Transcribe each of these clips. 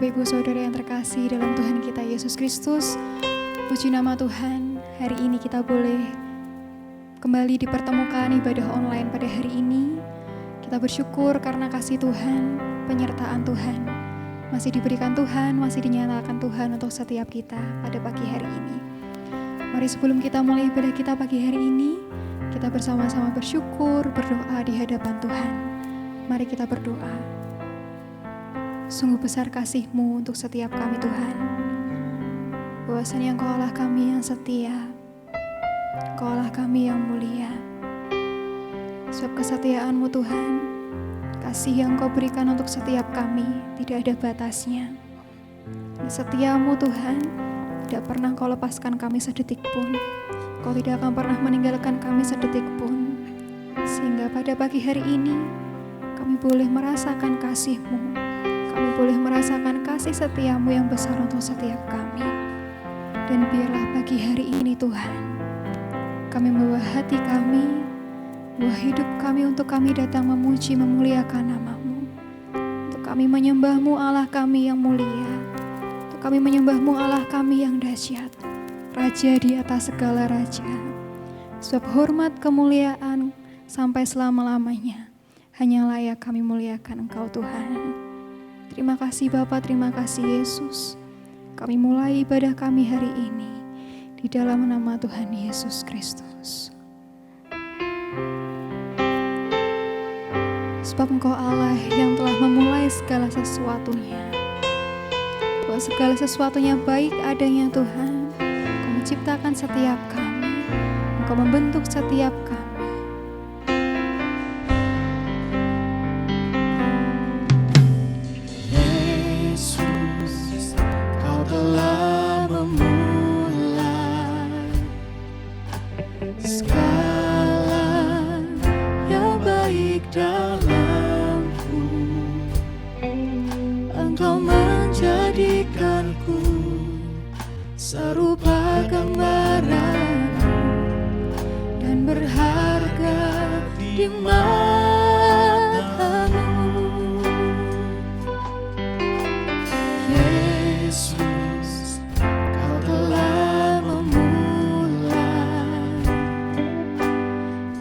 Bapak Ibu Saudara yang terkasih dalam Tuhan kita Yesus Kristus, puji nama Tuhan. Hari ini kita boleh kembali dipertemukan ibadah online pada hari ini. Kita bersyukur karena kasih Tuhan, penyertaan Tuhan masih diberikan Tuhan, masih dinyatakan Tuhan untuk setiap kita pada pagi hari ini. Mari sebelum kita mulai ibadah kita pagi hari ini, kita bersama-sama bersyukur, berdoa di hadapan Tuhan. Mari kita berdoa. Sungguh besar kasih-Mu untuk setiap kami Tuhan. Bahwasanya Engkau Allah kami yang setia, Engkau Allah kami yang mulia. Sebab kesetiaan-Mu Tuhan, kasih yang Engkau berikan untuk setiap kami tidak ada batasnya. Setia-Mu Tuhan, tidak pernah Engkau lepaskan kami sedetik pun. Engkau tidak akan pernah meninggalkan kami sedetik pun. Sehingga pada pagi hari ini, kami boleh merasakan kasih-Mu. Kami boleh merasakan kasih setia-Mu yang besar untuk setiap kami. Dan biarlah pagi hari ini Tuhan, kami membawa hati kami, membawa hidup kami untuk kami datang memuji, memuliakan nama-Mu. Untuk kami menyembah-Mu Allah kami yang mulia. Untuk kami menyembah-Mu Allah kami yang dahsyat. Raja di atas segala raja. Sebab hormat kemuliaan sampai selama-lamanya hanya layak kami muliakan Engkau Tuhan. Terima kasih Bapa, terima kasih Yesus. Kami mulai ibadah kami hari ini di dalam nama Tuhan Yesus Kristus. Sebab Engkau Allah yang telah memulai segala sesuatunya. Bahwa segala sesuatunya baik adanya Tuhan. Engkau menciptakan setiap kami. Engkau membentuk setiap kami. Serupa gambaran-Mu dan berharga di mata-Mu. Yesus, Kau telah memulai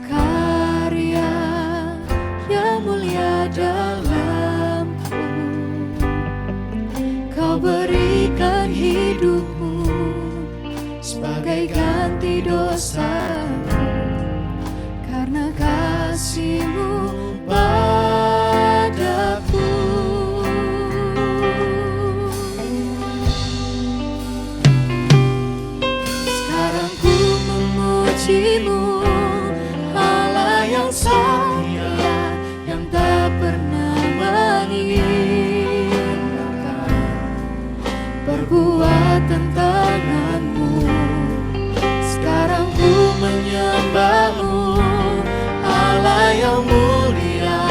karya yang mulia dalam-Ku. Kau berikan hidup sebagai ganti dosa-Mu, karena kasih-Mu padaku. Sekarang ku memuji-Mu, Allah yang setia, yang tak pernah meninggalkan perbuatan tangan-Mu. Sekarang ku menyembah-Mu, Allah yang mulia,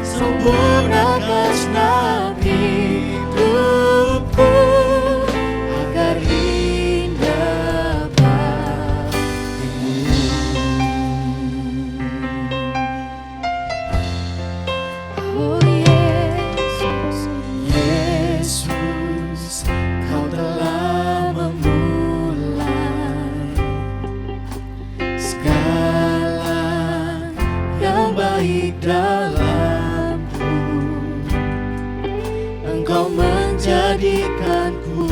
sempurnakan segenap hidupku agar indah bagimu. Oh Yesus, Yesus, Kau telah baik dalam-Ku. Engkau menjadikanku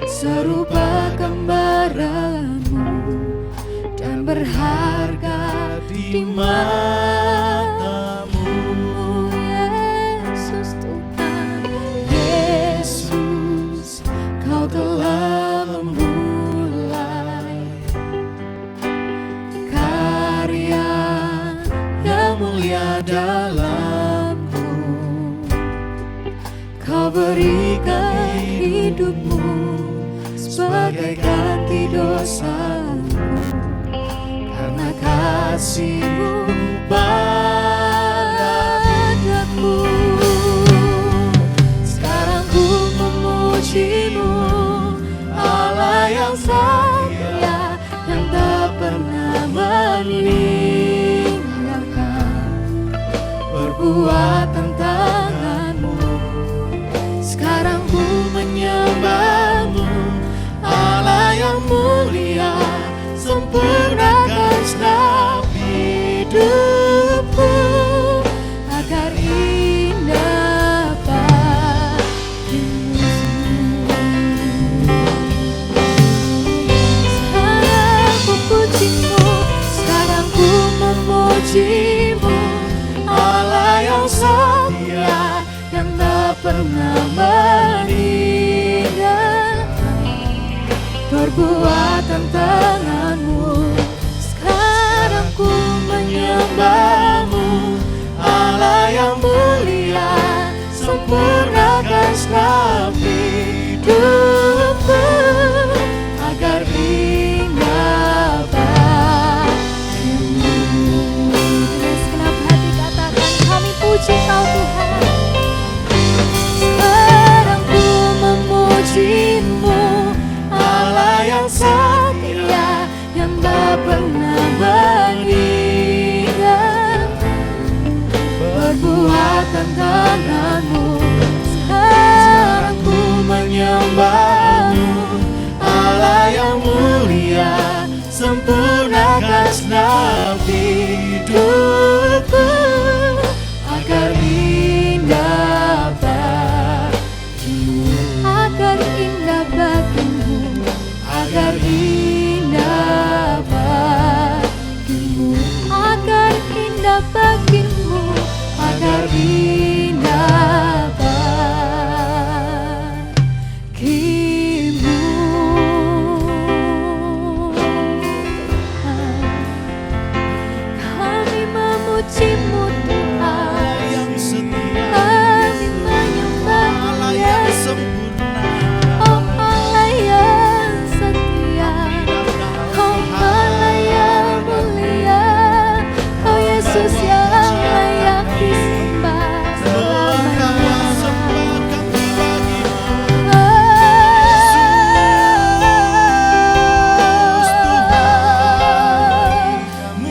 serupa gambaran-Mu dan berharga di mata-Mu. Yesus Tuhan, Yesus, Kau telah memulai karya mulia dalam-Ku. Kau berikan hidup-Mu sebagai ganti dosa-Mu, karena kasih-Mu padaku. Sekarang ku memuji-Mu, Allah yang setia, yang tak pernah meninggalkan perbuatan tangan-Mu. Sekarang pernah mengingat perbuatan tanganmu. Sekarang ku menyembahmu, Allah yang mulia, sempurnakan segenap hidupku agar indah bagimu, agar indah bagimu, agar indah bagimu, agar indah bagimu, agar indah bagimu. Kami memujimu Tuhan, yang setia, kami menyembahmu Allah yang Yesus. sempurna. Oh Allah yang setia, oh Allah yang mulia, oh Yesus yang layak disembah selamanya. Sembah kami bagimu,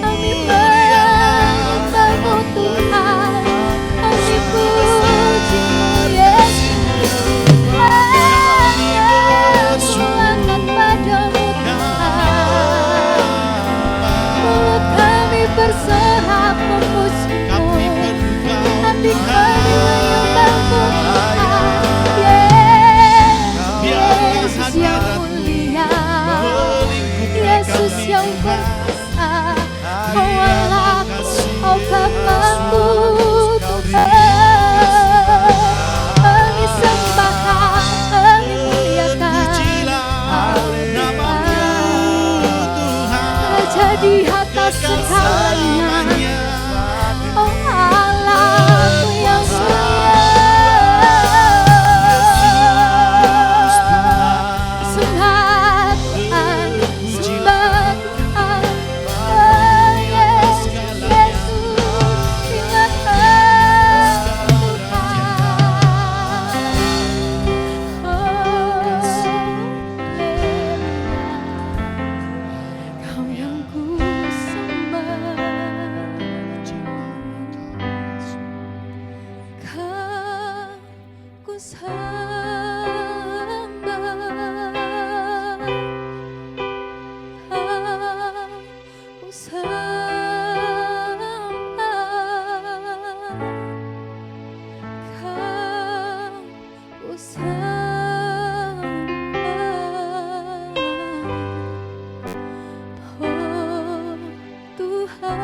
Kami menyembahmu Tuhan, kami pujimu Yesus. Mengangkat padamu Tuhan, mulut kami bersorak memujimu, kami perlu kau hati kami Tuhan. menyembahmu Tuhan. Yesus yang mulia, Yesus yang kuasa, oh Allahku, oh Bapakku Tuhan. Kami sembah, kami muliakan Namamu Tuhan, jadi atas segalanya, oh Allahku yang mulia. Sembah Tuhan, sembah Tuhan, oh Yesus, sembah Tuhan, oh Kau yang ku sembah, Kau ku oh Tuhan.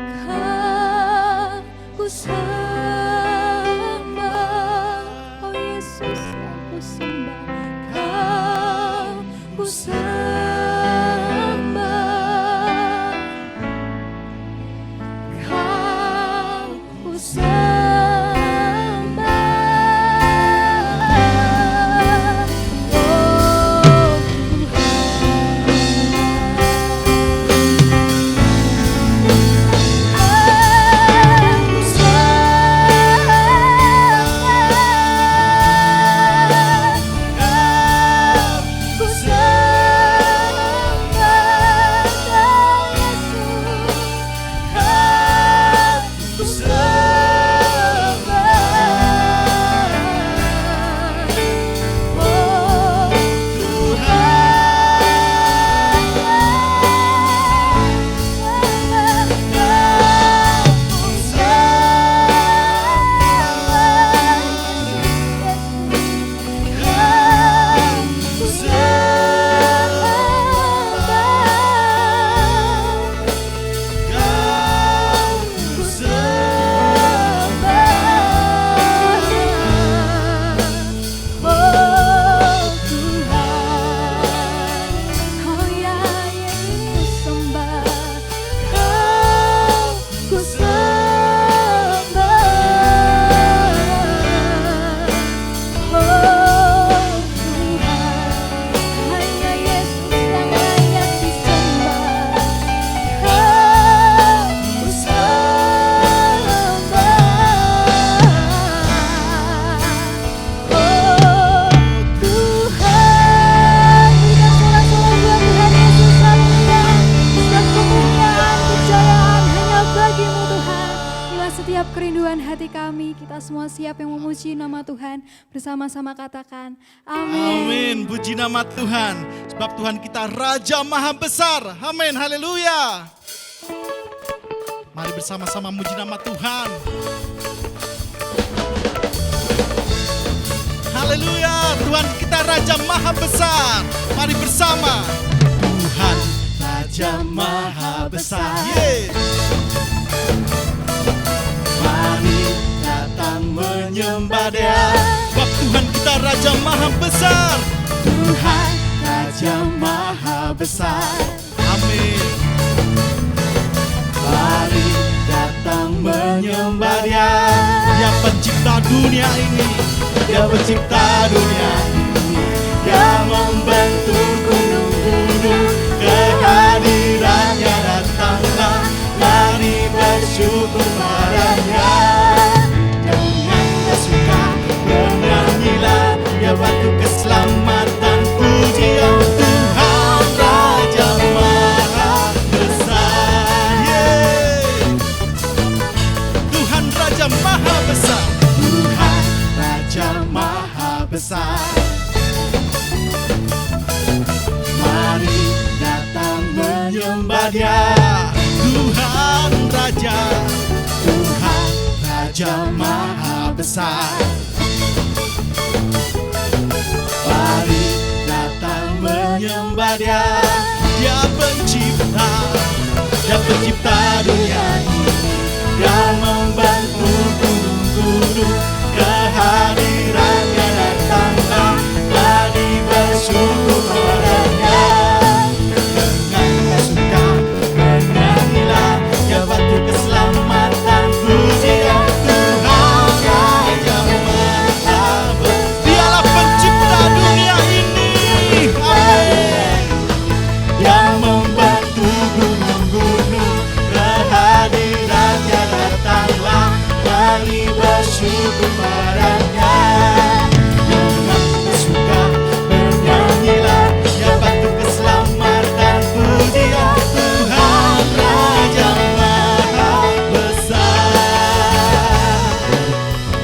Kau ku sembah, oh Yesus yang ku sembah. Kau ku sembah, Kau ku sembah, oh Tuhan. puji nama Tuhan. Bersama-sama katakan, Amin. Puji nama Tuhan. Sebab Tuhan kita Raja Maha Besar. Amin. Haleluya. Mari bersama-sama muji nama Tuhan. Haleluya. Tuhan kita Raja Maha Besar. Mari bersama. Tuhan Raja Maha Besar. Yeay. Mari datang menyembah Dia. Sebab Tuhan kita Raja Maha Besar. Tuhan Raja Maha Besar. Amin. Mari datang menyembah Dia. Dia pencipta dunia ini. Dia pencipta dunia ini. Dia membentuk gunung-gunung. Kehadirannya datanglah. Mari bersyukur padanya. Dengan suka bernyanyilah. Ya waktu keselamatan pujian Tuhan Raja Maha Besar. Yeay. Tuhan Raja Maha Besar. Tuhan Raja Maha Besar. Mari datang menyembah Dia. Tuhan Raja, Tuhan Raja Maha Besar. Mari datang menyembah Dia. Dia pencipta, Dia pencipta dunia ini. Dia membantu gunung-gunung. Kehadirannya datanglah. Mari bersyukur padanya. Dengan suka bernyanyilah. Ya waktu keselamatan pujian Tuhan Raja Maha Besar. Dialah pencipta dunia ini. Amin. Yang membantu gunung-gunung. Kehadirannya datanglah. Mari bersyukur padanya. Dengan suka bernyanyilah. Ya waktu keselamatan pujian Tuhan Raja Maha Besar.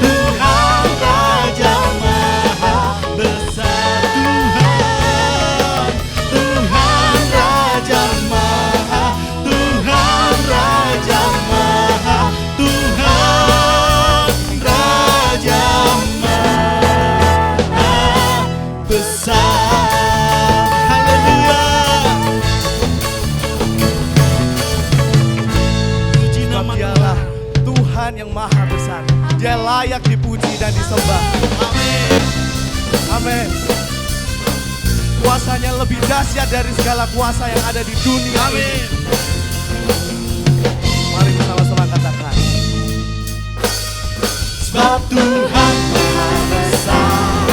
Tuhan Raja Maha Besar. Tuhan Raja Maha. Tuhan Raja Maha. Tuhan Raja Maha Besar. Haleluya. Puji nama Dialah Tuhan. Tuhan yang maha besar. Dia layak dipuji dan disembah. Amin. Amin. Kuasanya lebih dahsyat dari segala kuasa yang ada di dunia ini. Amin. Mari bersama-sama katakan. Sebab Tuhan Maha Besar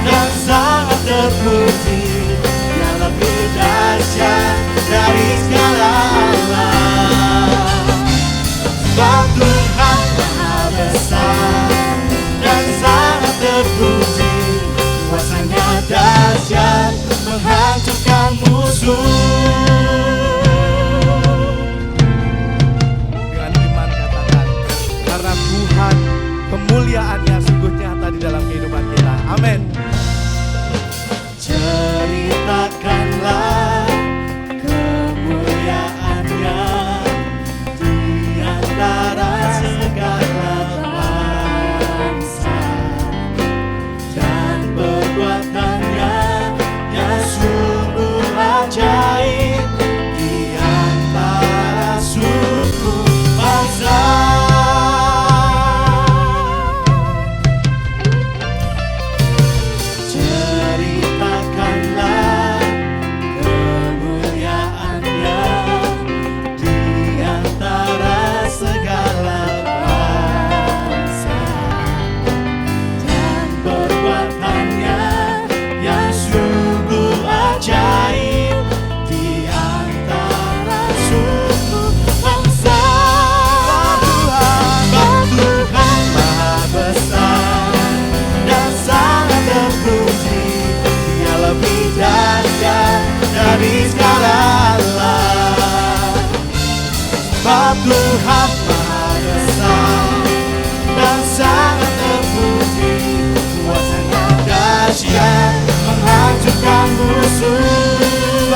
dan sangat terpuji. Dia lebih dahsyat dari segala alam. Sebab Tuhan Maha Besar dan sangat terpuji. Kuasanya dahsyat menghancurkan musuh. Dengan iman katakan. Karena Tuhan kemuliaannya sungguh nyata di dalam kehidupan kita. Amin. Ceritakanlah kemuliaan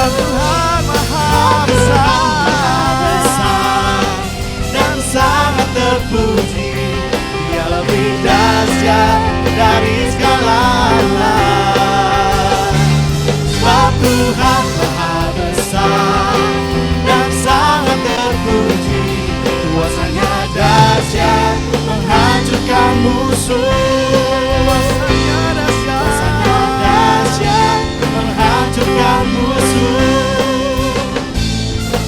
Tuhan maha besar dan sangat terpuji. Dia lebih dahsyat dari segala Allah. Sebab Tuhan maha besar dan sangat terpuji. Kuasanya dahsyat menghancurkan musuh. Kuasanya dahsyat menghancurkan musuh.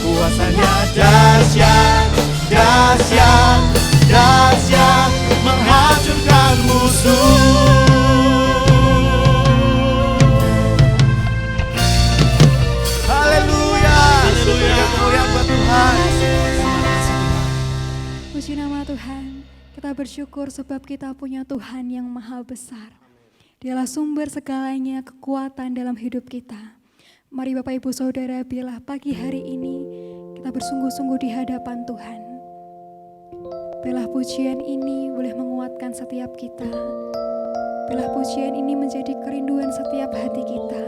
Kuasanya dahsyat, dahsyat, dahsyat menghancurkan musuh. Haleluya. Haleluya. Kemuliaan buat Tuhan. Puji nama Tuhan. Kita bersyukur sebab kita punya Tuhan yang maha besar. Dialah sumber segalanya kekuatan dalam hidup kita. Mari Bapak Ibu Saudara, biarlah pagi hari ini kita bersungguh-sungguh di hadapan Tuhan. Biarlah pujian ini boleh menguatkan setiap kita. Biarlah pujian ini menjadi kerinduan setiap hati kita.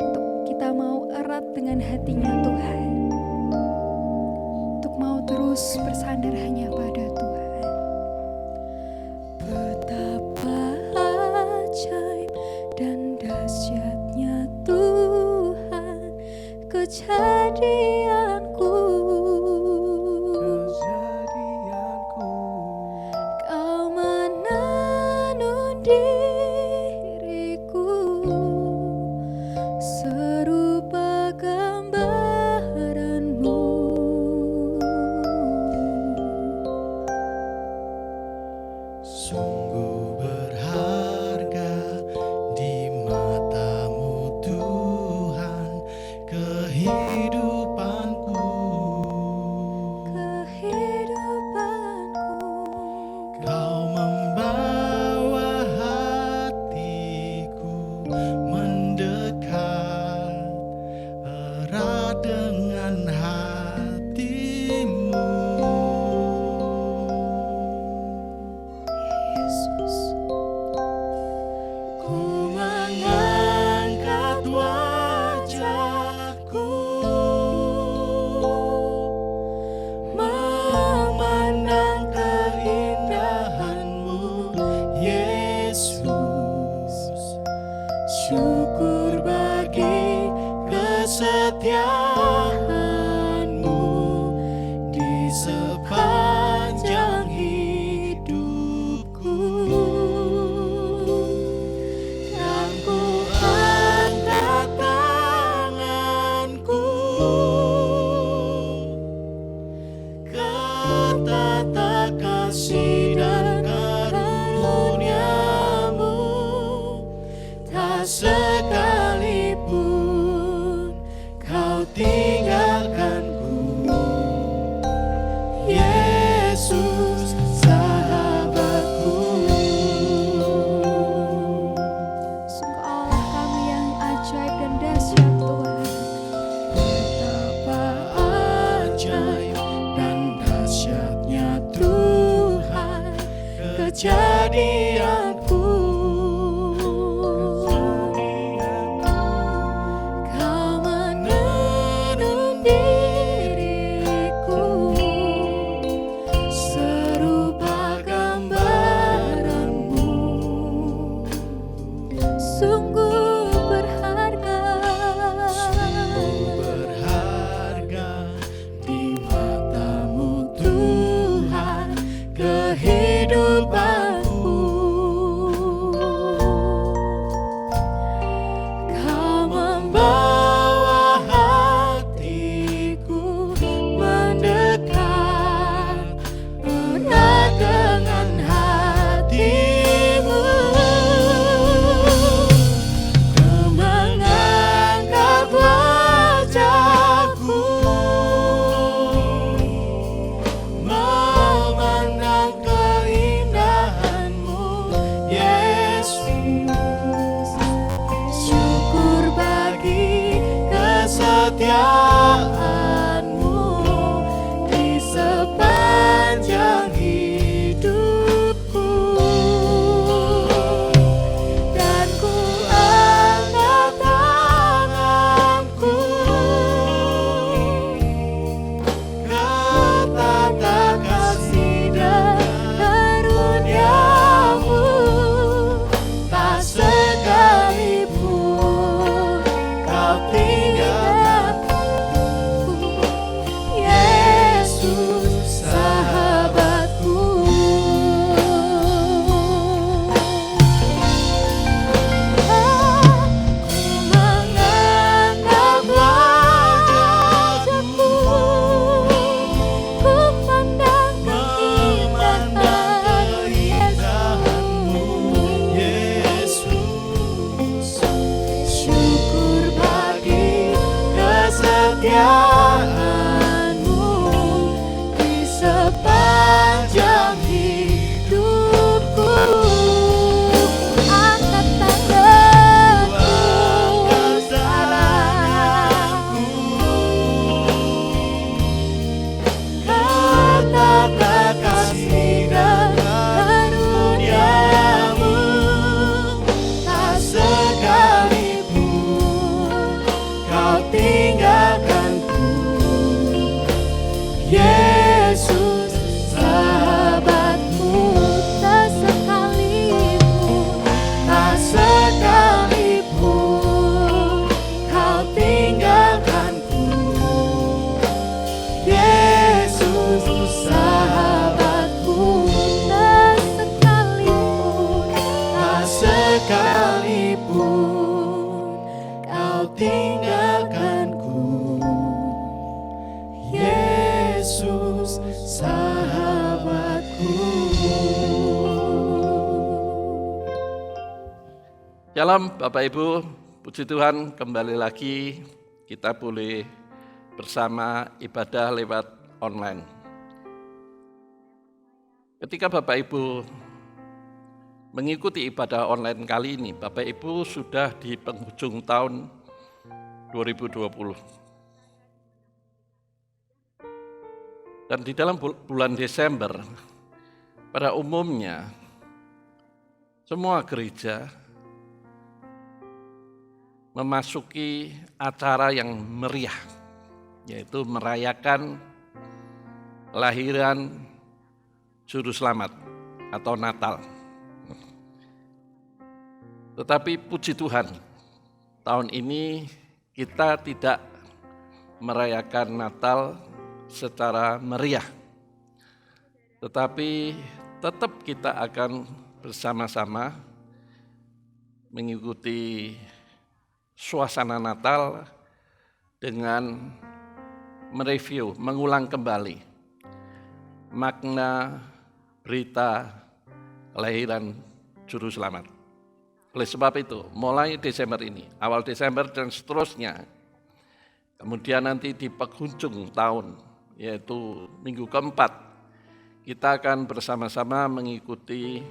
Untuk kita mau erat dengan hatinya Tuhan. Untuk mau terus bersandar hanya pada Tuhan. Betapa ajaib dan dahsyatnya Tuhan, kejadianku. Kau menenun diriku serupa gambaranmu. Sungguh berharga di matamu Tuhan, kehidupanku. Kau membawa hatiku mendekat erat dengan hatimu. Yesus, Ku mengangkat wajahku, memandang keindahan-Mu, Yesus. Syukur bagi kesetiaan-Mu di sepanjang hidupku. Dan ku angkat tanganku ke tata kasih dan karunia-Mu. Tak sekalipun Kau tinggalkanku, Yesus sahabatku. Sungguh Allah kami yang ajaib dan dahsyat Tuhan. Betapa ajaib dan dahsyatnya Tuhan, kejadianku. Kau menenun diriku serupa gambaran-Mu. sungguh berharga. Berharga di matamu Tuhan, kehidupanku. Kau membawa hatiku mendekat erat dengan hati-Mu. Kau mengangkat wajahku, memandang keindahan-Mu, Yesus. Syukur bagi kesetiaan-Mu di sepanjang hidupku. Dan ku angkat tanganku kemuliaan-Mu di sepanjang hidupku. Angkat tanganku sekarang, katakan kasih dan karunia-Mu, tak sekalipun Kau tinggalkanku. Yesus, sahabatku, tak sekalipun Kau tinggalkanku. Yesus, sahabatku, tak sekalipun Kau tinggalkanku. Yesus, sahabatku. Shalom Bapak Ibu, puji Tuhan kembali lagi kita boleh bersama ibadah lewat online. Ketika Bapak Ibu mengikuti ibadah online kali ini, Bapak Ibu sudah di penghujung tahun 2020. Dan di dalam bulan Desember, pada umumnya semua gereja memasuki acara yang meriah, yaitu merayakan kelahiran Juru Selamat atau Natal. Tetapi puji Tuhan, tahun ini kita tidak merayakan Natal secara meriah, tetapi tetap kita akan bersama-sama mengikuti suasana Natal dengan mereview, mengulang kembali makna berita kelahiran Juru Selamat. Oleh sebab itu, mulai Desember ini, awal Desember dan seterusnya, kemudian nanti di penghujung tahun, yaitu minggu keempat, kita akan bersama-sama mengikuti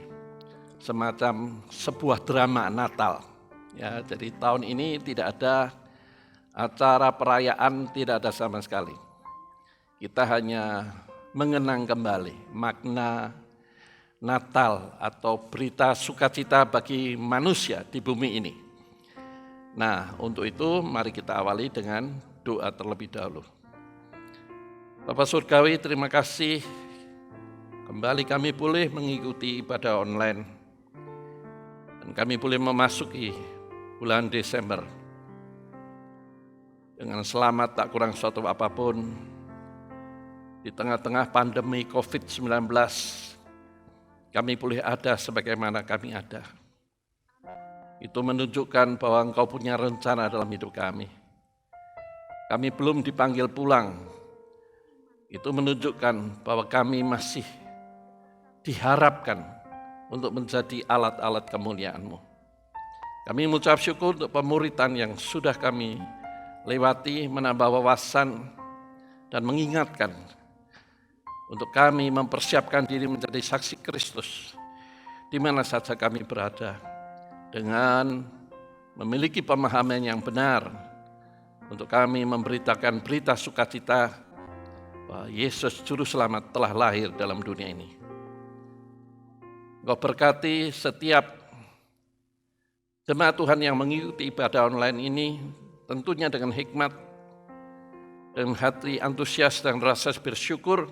semacam sebuah drama Natal. Ya, jadi tahun ini tidak ada acara perayaan, tidak ada sama sekali. Kita hanya mengenang kembali makna Natal atau berita sukacita bagi manusia di bumi ini. Nah, untuk itu mari kita awali dengan doa terlebih dahulu. Bapak Surgawi, terima kasih kembali kami boleh mengikuti ibadah online dan kami boleh memasuki bulan Desember dengan selamat, tak kurang suatu apapun. Di tengah-tengah pandemi COVID-19, kami boleh ada sebagaimana kami ada. Itu menunjukkan bahwa Engkau punya rencana dalam hidup kami. Kami belum dipanggil pulang. Itu menunjukkan bahwa kami masih diharapkan untuk menjadi alat-alat kemuliaan-Mu. Kami mengucap syukur untuk pemuritan yang sudah kami lewati, menambah wawasan dan mengingatkan untuk kami mempersiapkan diri menjadi saksi Kristus di mana saja kami berada, dengan memiliki pemahaman yang benar untuk kami memberitakan berita sukacita bahwa Yesus Juru Selamat telah lahir dalam dunia ini. Engkau berkati setiap jemaat Tuhan yang mengikuti ibadah online ini, tentunya dengan hikmat, dengan hati antusias dan rasa bersyukur,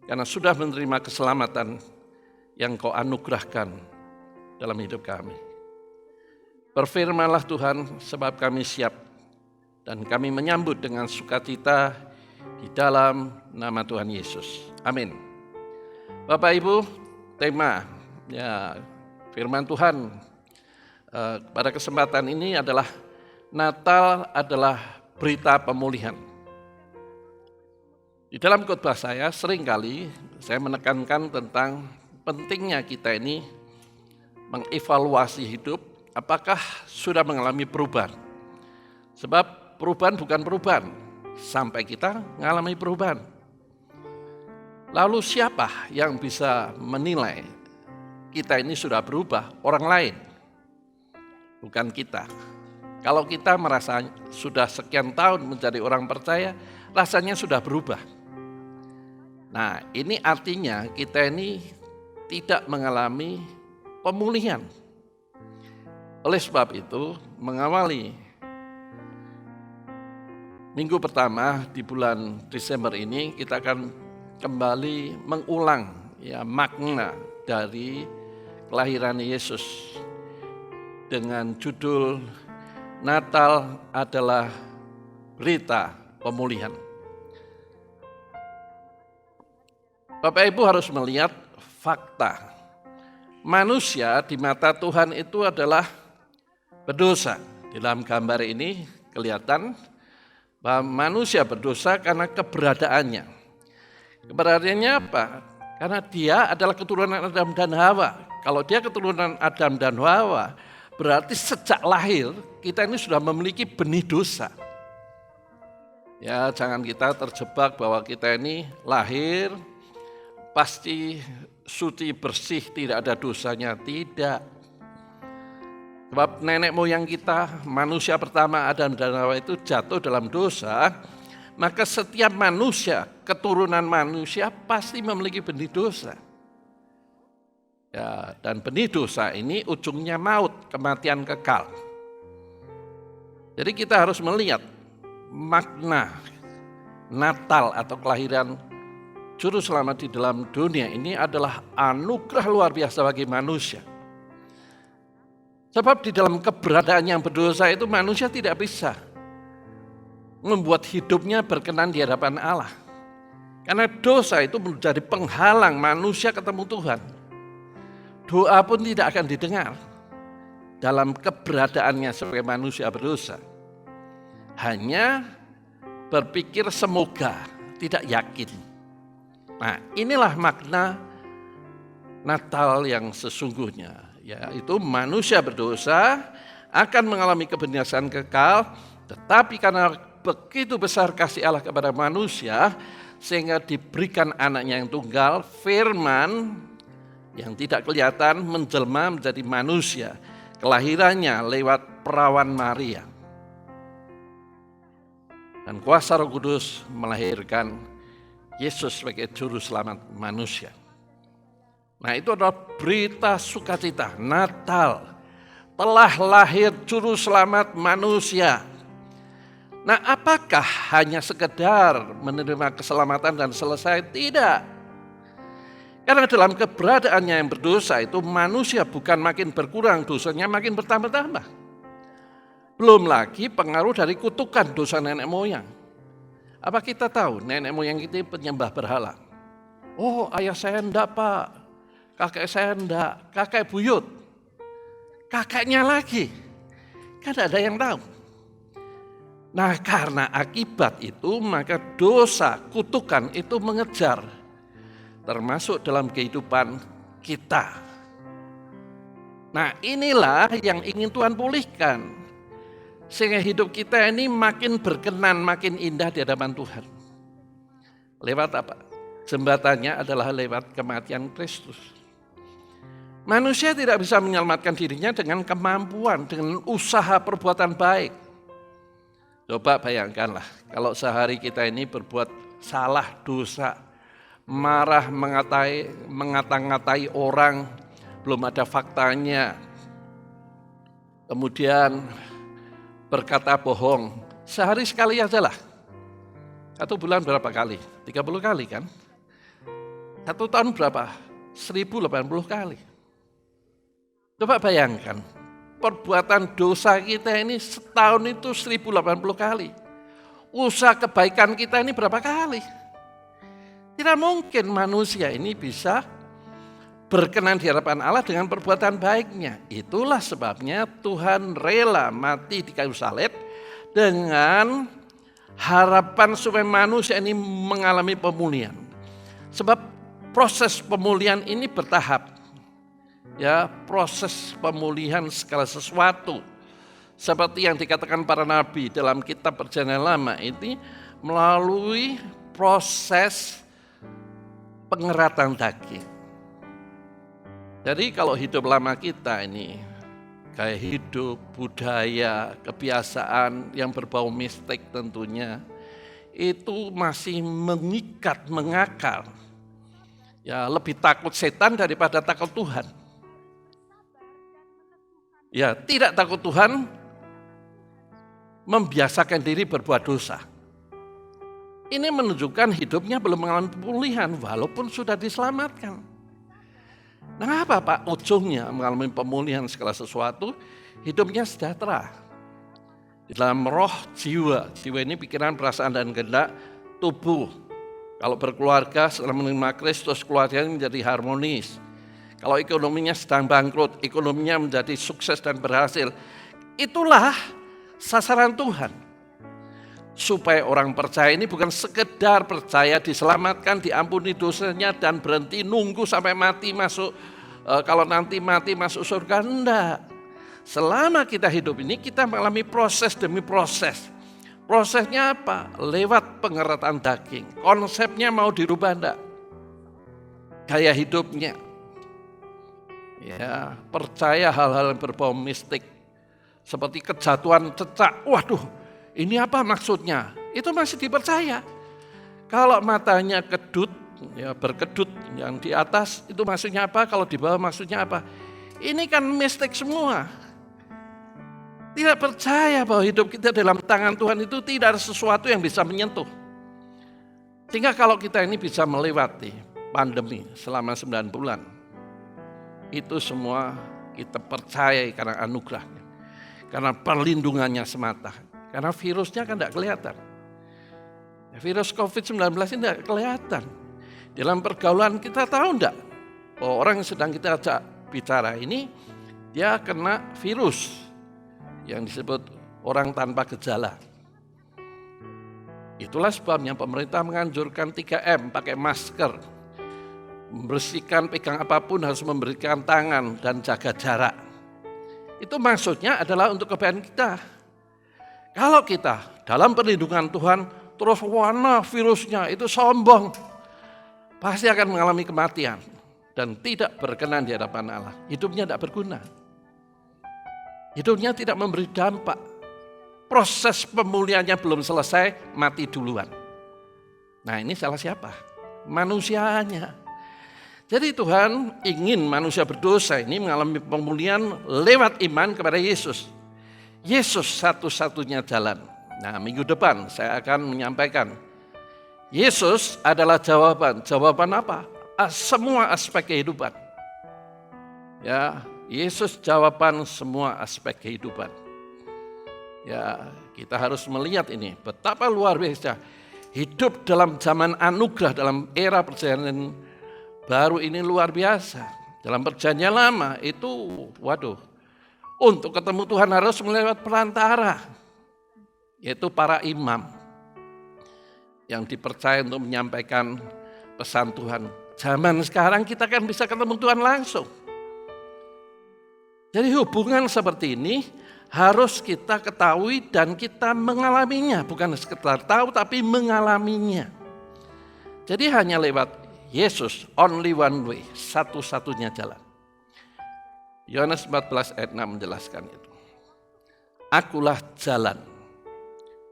karena sudah menerima keselamatan yang Kau anugerahkan dalam hidup kami. Berfirmanlah Tuhan, sebab kami siap, dan kami menyambut dengan sukacita di dalam nama Tuhan Yesus. Amin. Bapak Ibu, tema firman Tuhan pada kesempatan ini adalah Natal adalah berita pemulihan. Di dalam khotbah saya seringkali saya menekankan tentang pentingnya kita ini mengevaluasi hidup, apakah sudah mengalami perubahan. Sebab perubahan bukan perubahan, sampai kita mengalami perubahan. Lalu siapa yang bisa menilai kita ini sudah berubah? Orang lain, bukan kita. Kalau kita merasa sudah sekian tahun menjadi orang percaya, rasanya sudah berubah. Nah, ini artinya kita ini tidak mengalami pemulihan. Oleh sebab itu, mengawali minggu pertama di bulan Desember ini, kita akan kembali mengulang makna dari kelahiran Yesus dengan judul Natal adalah berita pemulihan. Bapak Ibu harus melihat fakta. Manusia di mata Tuhan itu adalah berdosa. Di dalam gambar ini kelihatan bahwa manusia berdosa karena keberadaannya. Keberadaannya apa? Karena dia adalah keturunan Adam dan Hawa. Kalau dia keturunan Adam dan Hawa, berarti sejak lahir kita ini sudah memiliki benih dosa. Ya, jangan kita terjebak bahwa kita ini lahir pasti suci bersih, tidak ada dosanya. Tidak. Sebab nenek moyang kita, manusia pertama Adam dan Hawa itu jatuh dalam dosa, maka setiap manusia, keturunan manusia pasti memiliki benih dosa. Ya, dan benih dosa ini ujungnya maut, kematian kekal. Jadi kita harus melihat makna Natal atau kelahiran Juru Selamat di dalam dunia ini adalah anugerah luar biasa bagi manusia. Sebab di dalam keberadaan yang berdosa itu manusia tidak bisa membuat hidupnya berkenan di hadapan Allah. Karena dosa itu menjadi penghalang manusia ketemu Tuhan. Doa pun tidak akan didengar dalam keberadaannya sebagai manusia berdosa. Hanya berpikir semoga, tidak yakin. Nah, inilah makna Natal yang sesungguhnya, yaitu manusia berdosa akan mengalami kebinasaan kekal, tetapi karena begitu besar kasih Allah kepada manusia, sehingga diberikan anaknya yang tunggal, firman yang tidak kelihatan menjelma menjadi manusia. Kelahirannya lewat perawan Maria. Dan kuasa Roh Kudus melahirkan Yesus sebagai juru selamat manusia. Nah, itu adalah berita sukacita. Natal telah lahir juru selamat manusia. Nah, apakah hanya sekedar menerima keselamatan dan selesai? Tidak. Karena dalam keberadaannya yang berdosa itu manusia bukan makin berkurang, dosanya makin bertambah-tambah. Belum lagi pengaruh dari kutukan dosa nenek moyang. Apa kita tahu nenek moyang kita penyembah berhala? Oh, ayah saya enggak, Pak. Kakek saya enggak, kakek buyut. Kakeknya lagi. Kan ada yang tahu. Nah, karena akibat itu maka dosa, kutukan itu mengejar. Termasuk dalam kehidupan kita. Nah, inilah yang ingin Tuhan pulihkan. Sehingga hidup kita ini makin berkenan, makin indah di hadapan Tuhan. Lewat apa? Jembatannya adalah lewat kematian Kristus. Manusia tidak bisa menyelamatkan dirinya dengan kemampuan, dengan usaha perbuatan baik. Coba bayangkanlah, kalau sehari kita ini berbuat salah, dosa, marah, mengata-ngatai orang, belum ada faktanya. Kemudian berkata bohong, sehari sekali aja lah. 1 bulan berapa kali? 30 kali kan? 1 tahun berapa? 1080 kali. Coba bayangkan, perbuatan dosa kita ini setahun itu 1080 kali. Usaha kebaikan kita ini berapa kali? Tidak mungkin manusia ini bisa berkenan di hadapan Allah dengan perbuatan baiknya. Itulah sebabnya Tuhan rela mati di kayu salib dengan harapan supaya manusia ini mengalami pemulihan. Sebab proses pemulihan ini bertahap. Ya, proses pemulihan segala sesuatu. Seperti yang dikatakan para nabi dalam kitab Perjanjian Lama ini, melalui proses pengeratan daging. Jadi kalau hidup lama kita ini, gaya hidup, budaya, kebiasaan yang berbau mistik tentunya, itu masih mengikat, mengakar. Ya, lebih takut setan daripada takut Tuhan. Ya, tidak takut Tuhan, membiasakan diri berbuat dosa. Ini menunjukkan hidupnya belum mengalami pemulihan, walaupun sudah diselamatkan. Nah, apa Pak? Ujungnya mengalami pemulihan segala sesuatu, hidupnya sejahtera. Di dalam roh, jiwa ini pikiran, perasaan, dan kehendak, tubuh. Kalau berkeluarga, setelah menerima Kristus, keluarganya menjadi harmonis. Kalau ekonominya sedang bangkrut, ekonominya menjadi sukses dan berhasil. Itulah sasaran Tuhan. Supaya orang percaya ini bukan sekedar percaya diselamatkan, diampuni dosanya dan berhenti nunggu sampai mati masuk, kalau nanti mati masuk surga, enggak. Selama kita hidup ini kita mengalami proses demi proses. Prosesnya apa? Lewat pengeratan daging. Konsepnya mau dirubah enggak? Gaya hidupnya. Ya, percaya hal-hal yang berbau mistik. Seperti kejatuhan cecak, waduh, ini apa maksudnya? Itu masih dipercaya. Kalau matanya kedut, ya berkedut yang di atas, itu maksudnya apa? Kalau di bawah maksudnya apa? Ini kan mistik semua. Tidak percaya bahwa hidup kita dalam tangan Tuhan itu tidak ada sesuatu yang bisa menyentuh. Sehingga kalau kita ini bisa melewati pandemi selama 9 bulan, itu semua kita percaya karena anugerahnya. Karena perlindungannya semata. Karena virusnya kan tidak kelihatan. Virus COVID-19 ini tidak kelihatan. Dalam pergaulan kita tahu enggak? Oh, orang yang sedang kita ajak bicara ini, dia kena virus yang disebut orang tanpa gejala. Itulah sebabnya pemerintah menganjurkan 3M, pakai masker, membersihkan, pegang apapun harus memberikan tangan dan jaga jarak. Itu maksudnya adalah untuk kebaikan kita. Kalau kita dalam perlindungan Tuhan, terus warna virusnya itu sombong, pasti akan mengalami kematian dan tidak berkenan di hadapan Allah. Hidupnya tidak berguna. Hidupnya tidak memberi dampak. Proses pemulihannya belum selesai, mati duluan. Nah, ini salah siapa? Manusianya. Jadi Tuhan ingin manusia berdosa ini mengalami pemulihan lewat iman kepada Yesus. Yesus satu-satunya jalan. Nah, minggu depan saya akan menyampaikan. Yesus adalah jawaban. Jawaban apa? Semua aspek kehidupan. Ya, Yesus jawaban semua aspek kehidupan. Ya, kita harus melihat ini. Betapa luar biasa. Hidup dalam zaman anugerah, dalam era perjalanan baru ini luar biasa. Dalam perjanjian lama itu, waduh, untuk ketemu Tuhan harus melewat perantara, yaitu para imam yang dipercaya untuk menyampaikan pesan Tuhan. Zaman sekarang kita kan bisa ketemu Tuhan langsung. Jadi hubungan seperti ini harus kita ketahui dan kita mengalaminya. Bukan sekedar tahu tapi mengalaminya. Jadi hanya lewat Yesus, only one way, satu-satunya jalan. Yohanes 14 ayat 6 menjelaskan itu. Akulah jalan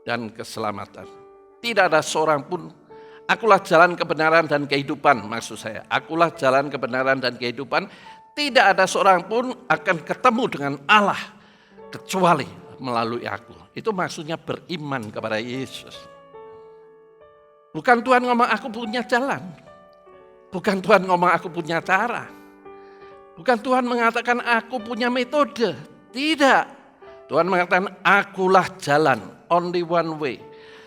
dan keselamatan. Tidak ada seorang pun, akulah jalan kebenaran dan kehidupan, maksud saya. Akulah jalan kebenaran dan kehidupan. Tidak ada seorang pun akan ketemu dengan Allah kecuali melalui aku. Itu maksudnya beriman kepada Yesus. Bukan Tuhan ngomong aku punya jalan. Bukan Tuhan ngomong aku punya cara. Bukan Tuhan mengatakan aku punya metode. Tidak. Tuhan mengatakan akulah jalan, only one way.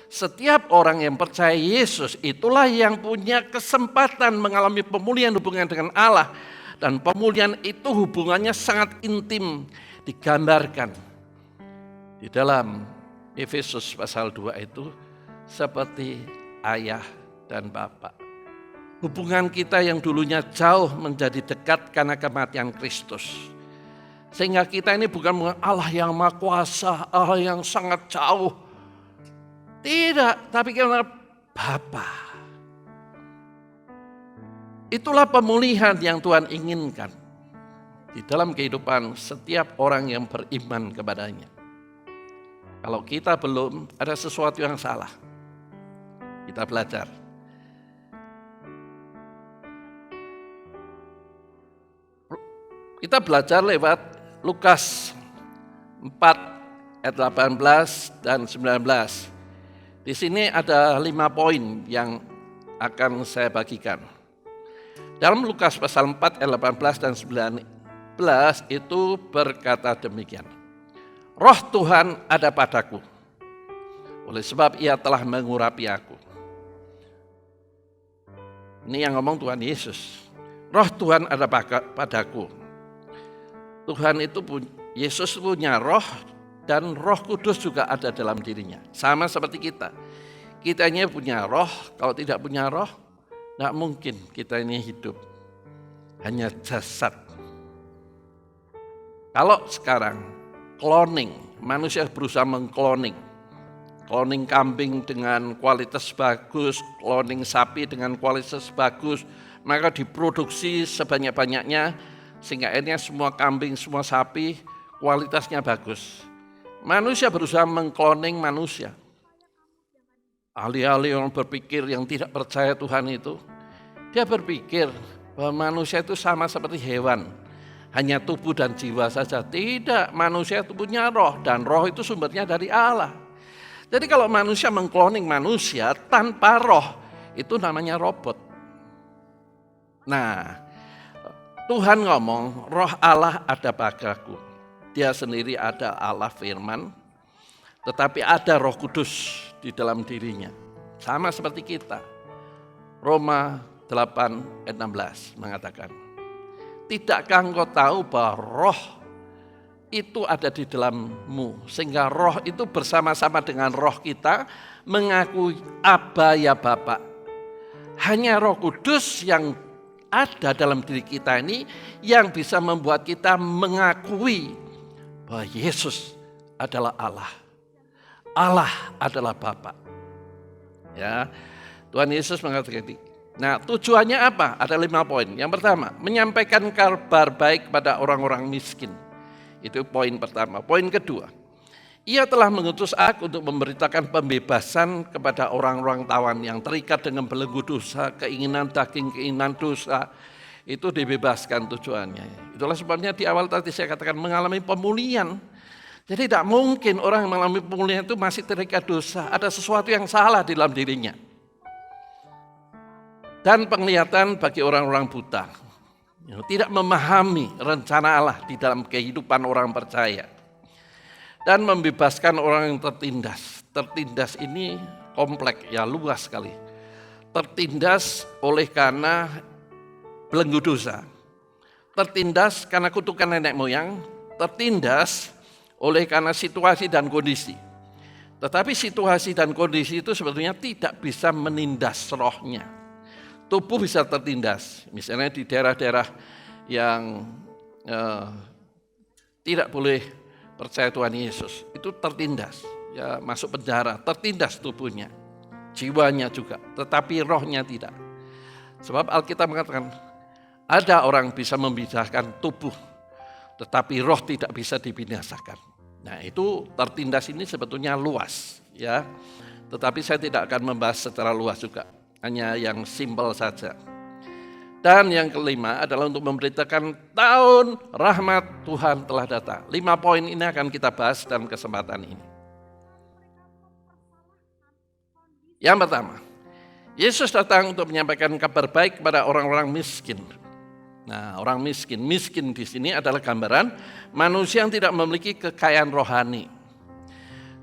Setiap orang yang percaya Yesus itulah yang punya kesempatan mengalami pemulihan hubungan dengan Allah. Dan pemulihan itu hubungannya sangat intim digambarkan di dalam Efesus pasal 2 itu seperti ayah dan bapak. Hubungan kita yang dulunya jauh menjadi dekat karena kematian Kristus. Sehingga kita ini bukan Allah yang maha kuasa, Allah yang sangat jauh. Tidak, tapi karena Bapa. Itulah pemulihan yang Tuhan inginkan di dalam kehidupan setiap orang yang beriman kepadanya. Kalau kita belum, ada sesuatu yang salah. Kita belajar. Kita belajar lewat Lukas 4 ayat 18 dan 19. Di sini ada 5 poin yang akan saya bagikan. Dalam Lukas pasal 4 ayat 18 dan 19 itu berkata demikian. Roh Tuhan ada padaku, oleh sebab ia telah mengurapi aku. Ini yang ngomong Tuhan Yesus. Roh Tuhan ada padaku. Tuhan itu Yesus punya roh dan Roh Kudus juga ada dalam dirinya. Sama seperti kita. Kita ini punya roh, kalau tidak punya roh, tidak mungkin kita ini hidup. Hanya jasad. Kalau sekarang cloning, manusia berusaha mengcloning. Cloning kambing dengan kualitas bagus, cloning sapi dengan kualitas bagus, maka diproduksi sebanyak-banyaknya, sehingga akhirnya semua kambing, semua sapi kualitasnya bagus. Manusia berusaha mengcloning manusia. Ahli-ahli yang berpikir yang tidak percaya Tuhan itu, dia berpikir bahwa manusia itu sama seperti hewan. Hanya tubuh dan jiwa saja. Tidak, manusia itu punya roh dan roh itu sumbernya dari Allah. Jadi kalau manusia mengcloning manusia tanpa roh, itu namanya robot. Nah, Tuhan ngomong, roh Allah ada padaku. Dia sendiri ada Allah firman, tetapi ada Roh Kudus di dalam dirinya. Sama seperti kita. Roma 8 ayat 16 mengatakan, tidakkah engkau tahu bahwa roh itu ada di dalammu, sehingga roh itu bersama-sama dengan roh kita mengakui Aba ya Bapa. Hanya Roh Kudus yang ada dalam diri kita ini yang bisa membuat kita mengakui bahwa Yesus adalah Allah. Allah adalah Bapa. Ya, Tuhan Yesus mengatakan. Nah, tujuannya apa? Ada 5 poin. Yang pertama, menyampaikan kabar baik kepada orang-orang miskin. Itu poin pertama. Poin kedua, ia telah mengutus aku untuk memberitakan pembebasan kepada orang-orang tawan yang terikat dengan belenggu dosa, keinginan daging, keinginan dosa. Itu dibebaskan tujuannya. Itulah sebabnya di awal tadi saya katakan mengalami pemulihan. Jadi tidak mungkin orang yang mengalami pemulihan itu masih terikat dosa. Ada sesuatu yang salah di dalam dirinya. Dan penglihatan bagi orang-orang buta. Tidak memahami rencana Allah di dalam kehidupan orang percaya. Dan membebaskan orang yang tertindas. Tertindas ini kompleks, ya luas sekali. Tertindas oleh karena belenggu dosa. Tertindas karena kutukan nenek moyang. Tertindas oleh karena situasi dan kondisi. Tetapi situasi dan kondisi itu sebetulnya tidak bisa menindas rohnya. Tubuh bisa tertindas, misalnya di daerah-daerah yang tidak boleh percaya Tuhan Yesus, itu tertindas, ya masuk penjara, tertindas tubuhnya, jiwanya juga, tetapi rohnya tidak. Sebab Alkitab mengatakan, ada orang bisa membinasakan tubuh, tetapi roh tidak bisa dibinasakan. Nah, itu tertindas ini sebetulnya luas, ya. Tetapi saya tidak akan membahas secara luas juga. Hanya yang simpel saja. Dan yang kelima adalah untuk memberitakan tahun rahmat Tuhan telah datang. 5 poin ini akan kita bahas dalam kesempatan ini. Yang pertama, Yesus datang untuk menyampaikan kabar baik kepada orang-orang miskin. Nah, orang miskin di sini adalah gambaran manusia yang tidak memiliki kekayaan rohani.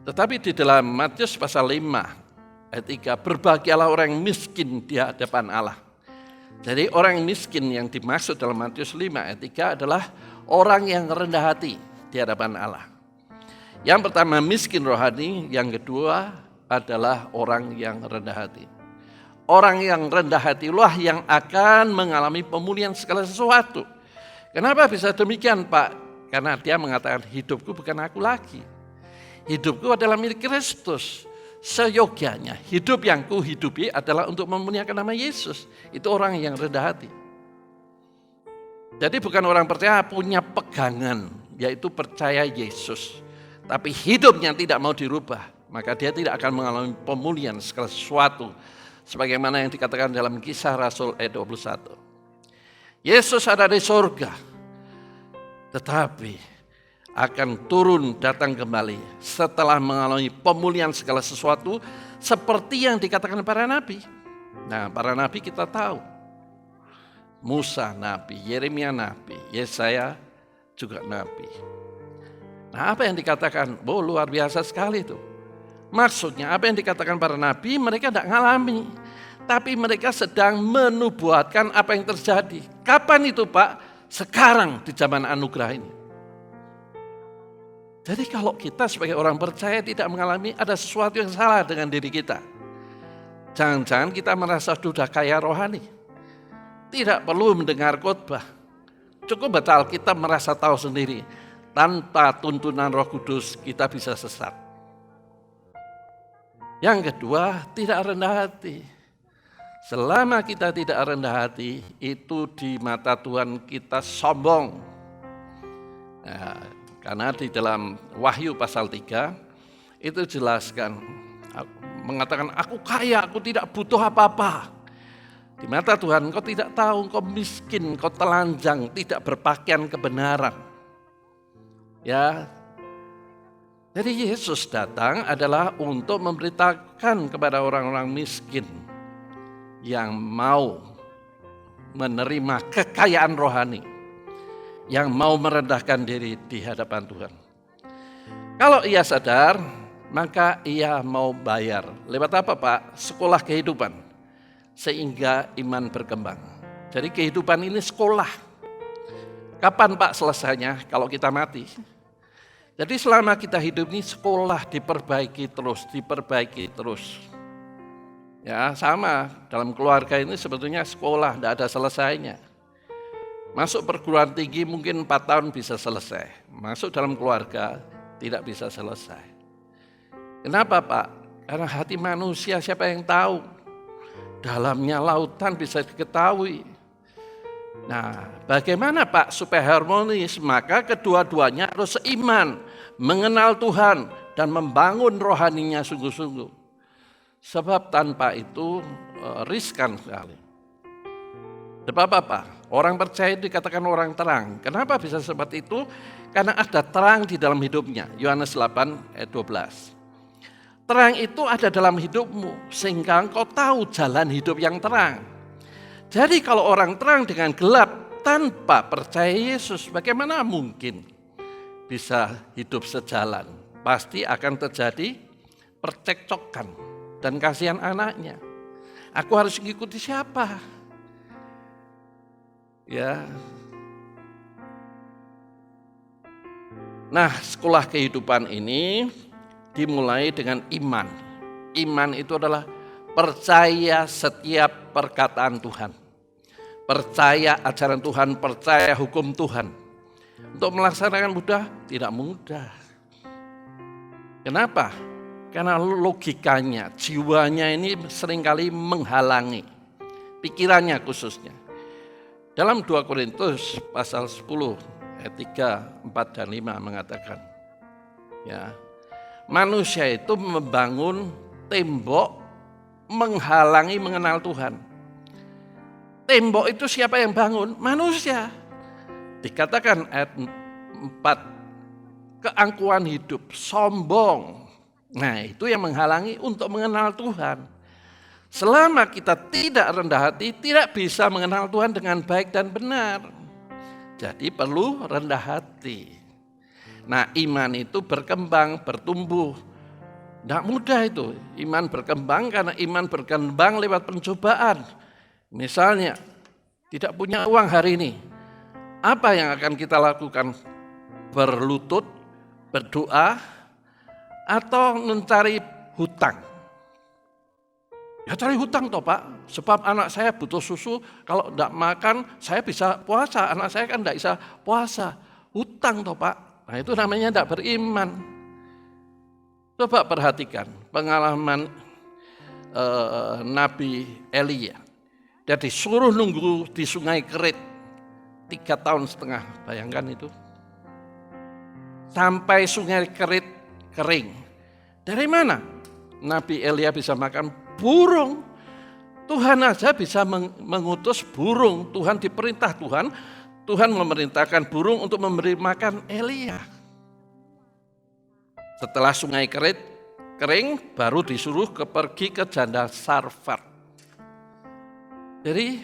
Tetapi di dalam Matius pasal 5 ayat 3, berbahagialah orang yang miskin di hadapan Allah. Jadi orang miskin yang dimaksud dalam Matius 5 ayat 3 adalah orang yang rendah hati di hadapan Allah. Yang pertama miskin rohani, yang kedua adalah orang yang rendah hati. Orang yang rendah hatilah yang akan mengalami pemulihan segala sesuatu. Kenapa bisa demikian, Pak? Karena dia mengatakan hidupku bukan aku lagi. Hidupku adalah milik Kristus. seyogyanya. Hidup yang kuhidupi adalah untuk memuliakan nama Yesus. Itu orang yang rendah hati. Jadi bukan orang percaya punya pegangan, yaitu percaya Yesus. Tapi hidupnya tidak mau dirubah, maka dia tidak akan mengalami pemulihan segala sesuatu. Sebagaimana yang dikatakan dalam Kisah Rasul ayat 21. Yesus ada di surga, tetapi akan turun datang kembali setelah mengalami pemulihan segala sesuatu seperti yang dikatakan para nabi. Nah, para nabi kita tahu. Musa nabi, Yeremia nabi, Yesaya juga nabi. Nah, apa yang dikatakan? Oh, luar biasa sekali itu. Maksudnya apa yang dikatakan para nabi mereka tidak ngalami. Tapi mereka sedang menubuatkan apa yang terjadi. Kapan itu Pak? Sekarang di zaman anugerah ini. Jadi kalau kita sebagai orang percaya tidak mengalami ada sesuatu yang salah dengan diri kita. Jangan-jangan kita merasa sudah kaya rohani. Tidak perlu mendengar khotbah. Cukup batal kita merasa tahu sendiri. Tanpa tuntunan Roh Kudus kita bisa sesat. Yang kedua, tidak rendah hati. Selama kita tidak rendah hati, itu di mata Tuhan kita sombong. Nah, karena di dalam Wahyu pasal 3, itu jelaskan, mengatakan aku kaya, aku tidak butuh apa-apa. Di mata Tuhan kau tidak tahu, kau miskin, kau telanjang, tidak berpakaian kebenaran. Ya, jadi Yesus datang adalah untuk memberitakan kepada orang-orang miskin yang mau menerima kekayaan rohani, yang mau merendahkan diri di hadapan Tuhan. Kalau ia sadar, maka ia mau bayar. Lewat apa Pak? Sekolah kehidupan, sehingga iman berkembang. Jadi kehidupan ini sekolah. Kapan Pak selesainya? Kalau kita mati. Jadi selama kita hidup ini sekolah diperbaiki terus. Ya sama, dalam keluarga ini sebetulnya sekolah, tidak ada selesainya. Masuk perguruan tinggi mungkin 4 tahun bisa selesai. Masuk dalam keluarga tidak bisa selesai. Kenapa Pak? Karena hati manusia siapa yang tahu? Dalamnya lautan bisa diketahui. Nah, bagaimana Pak supaya harmonis? Maka kedua-duanya harus seiman, mengenal Tuhan dan membangun rohaninya sungguh-sungguh. Sebab tanpa itu riskan sekali. Sebab apa? Orang percaya dikatakan orang terang. Kenapa bisa seperti itu? Karena ada terang di dalam hidupnya. Yohanes 8 ayat 12. Terang itu ada dalam hidupmu sehingga engkau tahu jalan hidup yang terang. Jadi kalau orang terang dengan gelap tanpa percaya Yesus, bagaimana mungkin bisa hidup sejalan? Pasti akan terjadi percekcokan dan kasihan anaknya. Aku harus mengikuti siapa? Ya. Nah, sekolah kehidupan ini dimulai dengan iman. Iman itu adalah percaya setiap perkataan Tuhan. Percaya ajaran Tuhan, percaya hukum Tuhan. Untuk melaksanakan mudah? Tidak mudah. Kenapa? Karena logikanya, jiwanya ini seringkali menghalangi. Pikirannya khususnya. Dalam 2 Korintus pasal 10 ayat 3, 4, dan 5 mengatakan, ya, manusia itu membangun tembok menghalangi mengenal Tuhan. Tembok itu siapa yang bangun? Manusia. Dikatakan ayat 4, keangkuhan hidup, sombong. Nah, itu yang menghalangi untuk mengenal Tuhan. Selama kita tidak rendah hati, tidak bisa mengenal Tuhan dengan baik dan benar. Jadi perlu rendah hati. Nah, iman itu berkembang, bertumbuh. Tidak mudah itu, iman berkembang karena iman berkembang lewat pencobaan. Misalnya, tidak punya uang hari ini, apa yang akan kita lakukan? Berlutut, berdoa, atau mencari hutang? Ya cari hutang toh Pak, sebab anak saya butuh susu, kalau tidak makan saya bisa puasa, anak saya kan tidak bisa puasa. Hutang toh Pak, nah itu namanya tidak beriman. Coba perhatikan pengalaman Nabi Elia. Dia disuruh nunggu di sungai Kerit 3,5 tahun. Bayangkan itu. Sampai sungai Kerit kering. Dari mana Nabi Elia bisa makan burung? Tuhan aja bisa mengutus burung. Tuhan diperintah Tuhan memerintahkan burung untuk memberi makan Elia. Setelah sungai Kerit kering, baru disuruh pergi ke janda Sarfat. Jadi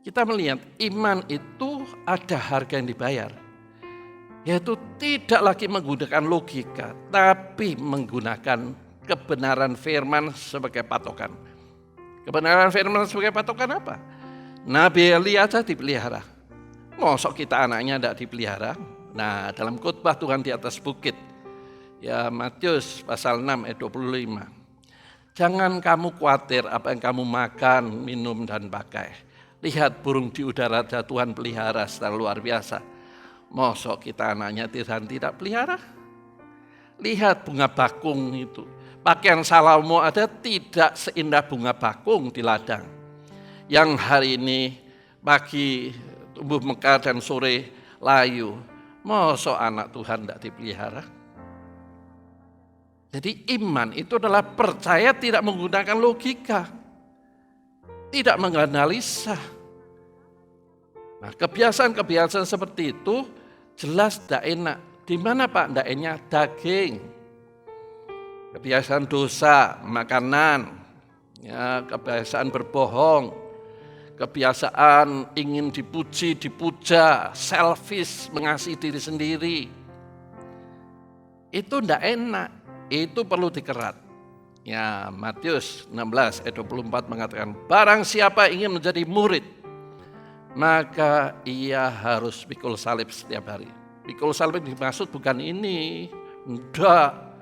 kita melihat iman itu ada harga yang dibayar. Yaitu tidak lagi menggunakan logika, tapi menggunakan kebenaran firman sebagai patokan. Kebenaran firman sebagai patokan apa? Nabi Elia saja dipelihara. Mosok kita anaknya tidak dipelihara? Nah, dalam khotbah Tuhan di atas bukit, ya Matius pasal 6 ayat 25. Jangan kamu khawatir apa yang kamu makan, minum, dan pakai. Lihat burung di udara ada Tuhan pelihara secara luar biasa. Mosok kita anaknya tidak pelihara? Lihat bunga bakung itu. Pakaian Salomo ada tidak seindah bunga bakung di ladang. Yang hari ini pagi tumbuh mekar dan sore layu. Mosok anak Tuhan tidak dipelihara? Jadi iman itu adalah percaya tidak menggunakan logika. Tidak menganalisa. Nah, kebiasaan-kebiasaan seperti itu jelas tidak enak. Di mana Pak tidak enak? Daging. Kebiasaan dosa, makanan. Ya, kebiasaan berbohong. Kebiasaan ingin dipuji, dipuja, selfish, mengasihi diri sendiri. Itu tidak enak. Itu perlu dikerat. Ya, Matius 16 ayat 24 mengatakan, barang siapa ingin menjadi murid, maka ia harus pikul salib setiap hari. Pikul salib dimaksud bukan ini. Enggak.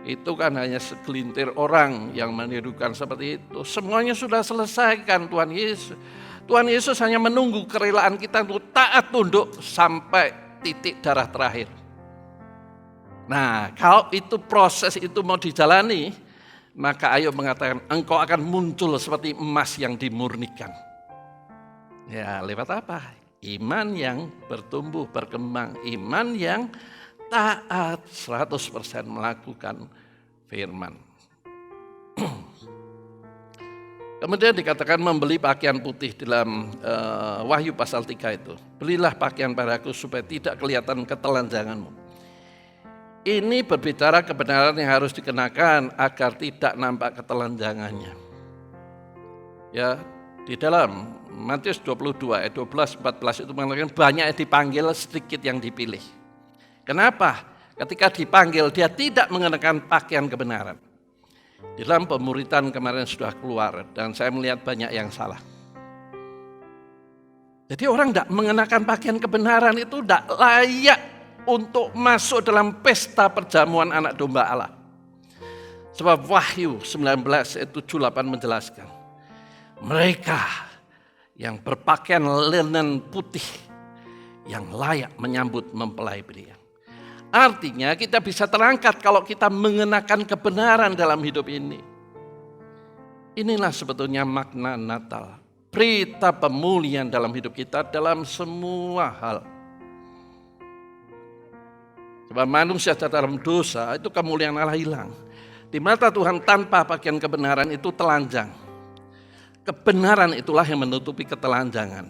Itu kan hanya segelintir orang yang menirukan seperti itu. Semuanya sudah selesaikan Tuhan Yesus. Tuhan Yesus hanya menunggu kerelaan kita untuk taat tunduk sampai titik darah terakhir. Nah, kalau itu proses itu mau dijalani, maka ayo mengatakan engkau akan muncul seperti emas yang dimurnikan. Ya, lewat apa? Iman yang bertumbuh, berkembang. Iman yang taat 100% melakukan firman. Kemudian dikatakan membeli pakaian putih dalam Wahyu pasal 3 itu. Belilah pakaian padaku supaya tidak kelihatan ketelanjanganmu. Ini berbicara kebenaran yang harus dikenakan agar tidak nampak ketelanjangannya. Ya, di dalam Matius 22 ayat 12-14 itu mengatakan banyak yang dipanggil, sedikit yang dipilih. Kenapa? Ketika dipanggil dia tidak mengenakan pakaian kebenaran. Di dalam pemuritan kemarin sudah keluar dan saya melihat banyak yang salah. Jadi orang tidak mengenakan pakaian kebenaran itu tidak layak untuk masuk dalam pesta perjamuan anak domba Allah. Sebab Wahyu 19 ayat 7-8 menjelaskan. Mereka yang berpakaian linen putih yang layak menyambut mempelai pria. Artinya kita bisa terangkat kalau kita mengenakan kebenaran dalam hidup ini. Inilah sebetulnya makna Natal. Berita pemulihan dalam hidup kita dalam semua hal. Sebab manusia dalam dosa itu kemuliaan Allah hilang. Di mata Tuhan tanpa pakaian kebenaran itu telanjang. Kebenaran itulah yang menutupi ketelanjangan.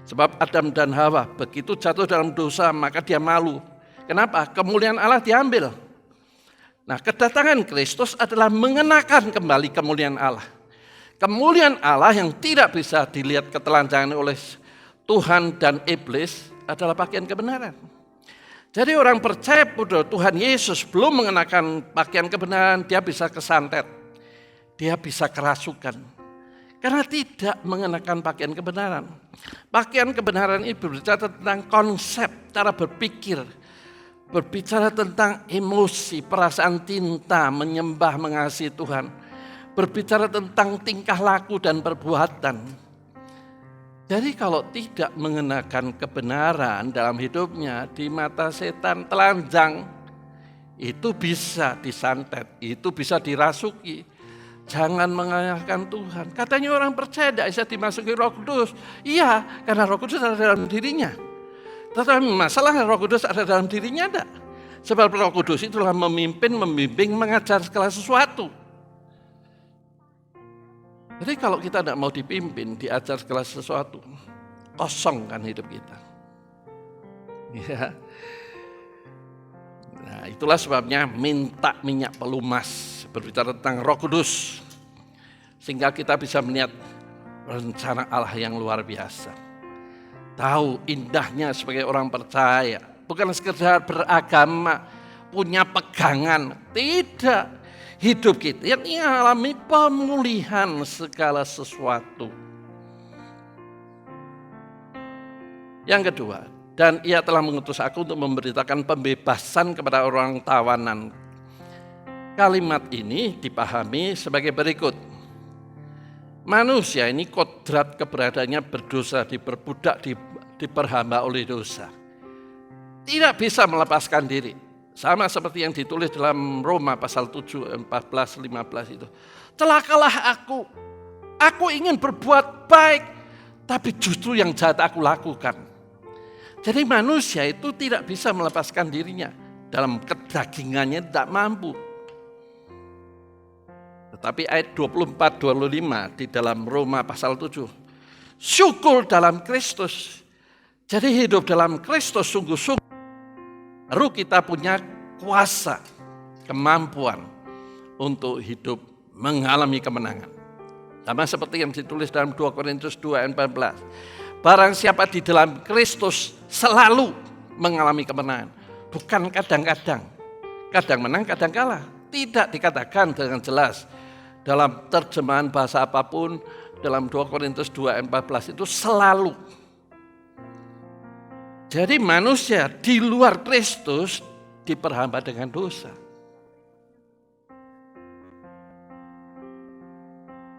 Sebab Adam dan Hawa begitu jatuh dalam dosa maka dia malu. Kenapa? Kemuliaan Allah diambil. Nah, kedatangan Kristus adalah mengenakan kembali kemuliaan Allah. Kemuliaan Allah yang tidak bisa dilihat ketelanjangan oleh Tuhan dan iblis adalah pakaian kebenaran. Jadi orang percaya pada Tuhan Yesus belum mengenakan pakaian kebenaran, dia bisa kesantet, dia bisa kerasukan. Karena tidak mengenakan pakaian kebenaran. Pakaian kebenaran ini berbicara tentang konsep, cara berpikir, berbicara tentang emosi, perasaan cinta, menyembah, mengasihi Tuhan. Berbicara tentang tingkah laku dan perbuatan. Jadi kalau tidak mengenakan kebenaran dalam hidupnya, di mata setan telanjang, itu bisa disantet, itu bisa dirasuki. Jangan mengalahkan Tuhan. Katanya orang percaya tidak bisa dimasuki Roh Kudus. Iya, karena Roh Kudus ada dalam dirinya. Tetapi masalah Roh Kudus ada dalam dirinya enggak? Sebab Roh Kudus itulah memimpin, membimbing, mengajar segala sesuatu. Jadi kalau kita tidak mau dipimpin, diajar segala sesuatu, kosong kan hidup kita. Ya. Nah, itulah sebabnya minta minyak pelumas, berbicara tentang Roh Kudus, sehingga kita bisa melihat rencana Allah yang luar biasa. Tahu indahnya sebagai orang percaya, bukan sekedar beragama, punya pegangan, tidak. Hidup kita yang mengalami pemulihan segala sesuatu. Yang kedua, dan ia telah mengutus aku untuk memberitakan pembebasan kepada orang tawanan. Kalimat ini dipahami sebagai berikut. Manusia ini kodrat keberadaannya berdosa, diperbudak, diperhamba oleh dosa. Tidak bisa melepaskan diri. Sama seperti yang ditulis dalam Roma pasal 7, 14, 15 itu. Celakalah aku ingin berbuat baik, tapi justru yang jahat aku lakukan. Jadi manusia itu tidak bisa melepaskan dirinya. Dalam kedagingannya tidak mampu. Tetapi ayat 24-25 di dalam Roma pasal 7. Syukur dalam Kristus. Jadi hidup dalam Kristus sungguh-sungguh. Baru kita punya kuasa, kemampuan untuk hidup mengalami kemenangan. Sama seperti yang ditulis dalam 2 Korintus 2 ayat 14. Barang siapa di dalam Kristus selalu mengalami kemenangan. Bukan kadang-kadang. Kadang menang, kadang kalah. Tidak dikatakan dengan jelas. Dalam terjemahan bahasa apapun, dalam 2 Korintus 2 ayat 14 itu selalu. Jadi manusia di luar Kristus diperhamba dengan dosa.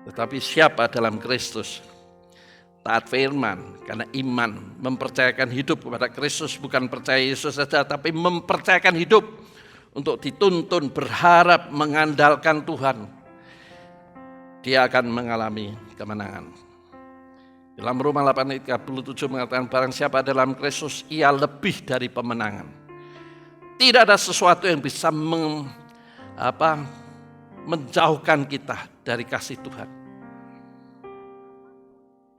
Tetapi siapa dalam Kristus? Taat firman, karena iman, mempercayakan hidup kepada Kristus, bukan percaya Yesus saja, tapi mempercayakan hidup untuk dituntun, berharap, mengandalkan Tuhan. Dia akan mengalami kemenangan. Dalam Roma 8 ayat 37 mengatakan, barang siapa dalam Kristus, ia lebih dari pemenangan. Tidak ada sesuatu yang bisa menjauhkan kita dari kasih Tuhan.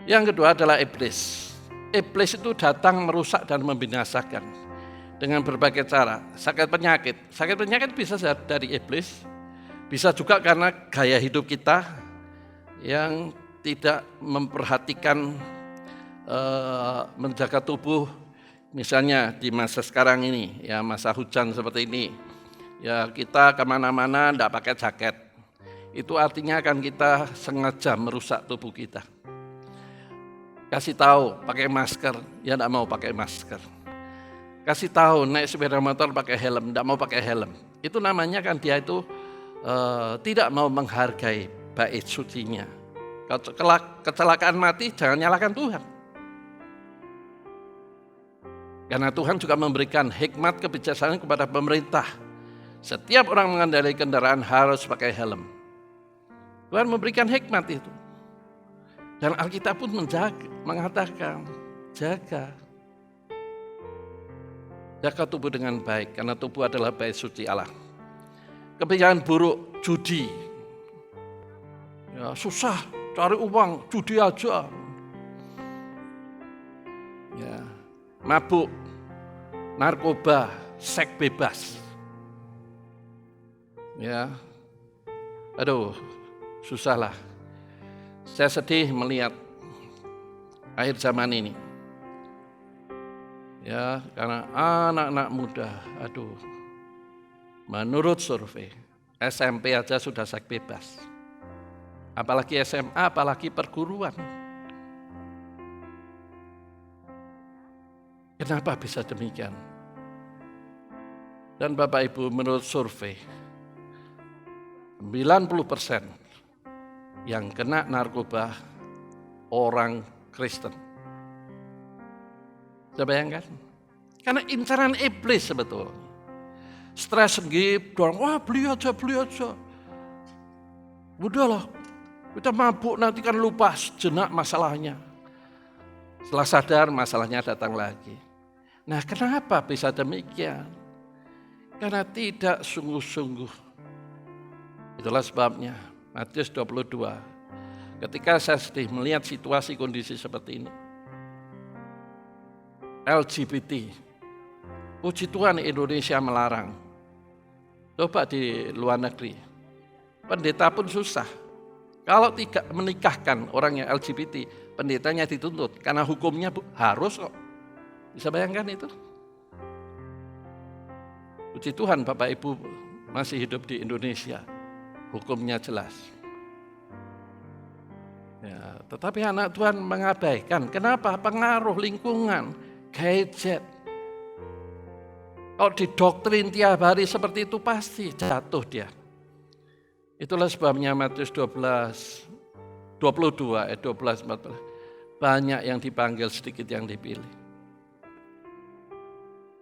Yang kedua adalah iblis. Iblis itu datang merusak dan membinasakan dengan berbagai cara. Sakit penyakit bisa dari iblis, bisa juga karena gaya hidup kita yang tidak memperhatikan menjaga tubuh. Misalnya di masa sekarang ini, ya masa hujan seperti ini, ya kita kemana-mana tidak pakai jaket. Itu artinya akan kita sengaja merusak tubuh kita. Kasih tahu pakai masker, ya tidak mau pakai masker. Kasih tahu naik sepeda motor pakai helm, tidak mau pakai helm. Itu namanya kan dia itu tidak mau menghargai bait sucinya. Kalau kecelakaan mati jangan nyalakan Tuhan. Karena Tuhan juga memberikan hikmat kebijaksanaan kepada pemerintah. Setiap orang mengendarai kendaraan harus pakai helm. Tuhan memberikan hikmat itu. Dan Alkitab pun mengatakan, jaga tubuh dengan baik, karena tubuh adalah bait suci Allah. Kebiasaan buruk, judi. Ya, susah cari uang, judi aja. Ya, mabuk, narkoba, seks bebas. Ya, aduh, susahlah. Saya sedih melihat akhir zaman ini. Ya, karena anak-anak muda, aduh. Menurut survei, SMP aja sudah seks bebas. Apalagi SMA, apalagi perguruan. Kenapa bisa demikian? Dan Bapak Ibu, menurut survei, 90% yang kena narkoba orang Kristen. Bisa bayangkan? Karena incaran iblis sebetulnya. Stres dorong, wah beli aja. Udahlah, kita mabuk nanti kan lupa sejenak masalahnya. Setelah sadar masalahnya datang lagi. Nah, kenapa bisa demikian? Karena tidak sungguh-sungguh. Itulah sebabnya Matius 22. Ketika saya sedih melihat situasi kondisi seperti ini. LGBT. Puji Tuhan Indonesia melarang. Coba di luar negeri. Pendeta pun susah. Kalau tidak menikahkan orang yang LGBT, pendetanya dituntut. Karena hukumnya harus kok. Bisa bayangkan itu? Puji Tuhan Bapak Ibu masih hidup di Indonesia. Hukumnya jelas. Ya, tetapi anak Tuhan mengabaikan. Kenapa? Pengaruh lingkungan, gadget. Kalau didoktrin tiap hari seperti itu pasti jatuh dia. Itulah sebabnya Matius 22 ayat 12-14. Banyak yang dipanggil, sedikit yang dipilih.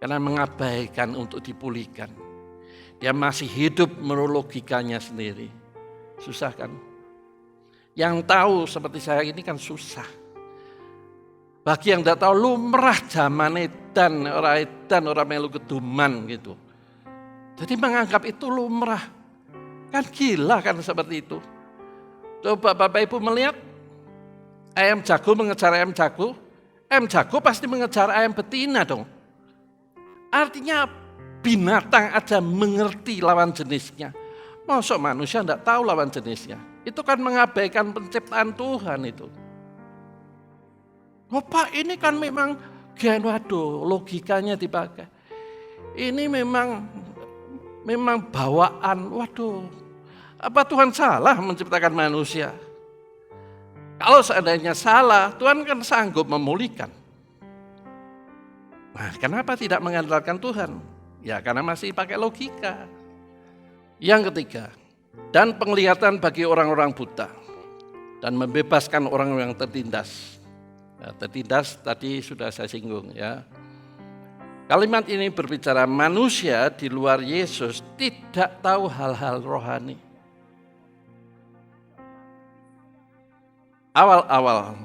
Karena mengabaikan untuk dipulihkan. Dia masih hidup menurut logikanya sendiri. Susah kan? Yang tahu seperti saya ini kan susah. Bagi yang tidak tahu lumrah zaman edan, orang melu keduman gitu. Jadi menganggap itu lumrah. Kan gila kan seperti itu. Coba Bapak Ibu melihat ayam jago mengejar ayam jago pasti mengejar ayam betina dong. Artinya binatang aja mengerti lawan jenisnya. Masa manusia tidak tahu lawan jenisnya. Itu kan mengabaikan penciptaan Tuhan itu. Oh Pak, ini kan memang logikanya dipakai. Ini memang bawaan, apa Tuhan salah menciptakan manusia? Kalau seandainya salah, Tuhan kan sanggup memulihkan. Nah, kenapa tidak mengandalkan Tuhan? Ya karena masih pakai logika. Yang ketiga, dan penglihatan bagi orang-orang buta, dan membebaskan orang yang tertindas. Ya, tertindas tadi sudah saya singgung ya. Kalimat ini berbicara manusia di luar Yesus tidak tahu hal-hal rohani. Awal-awal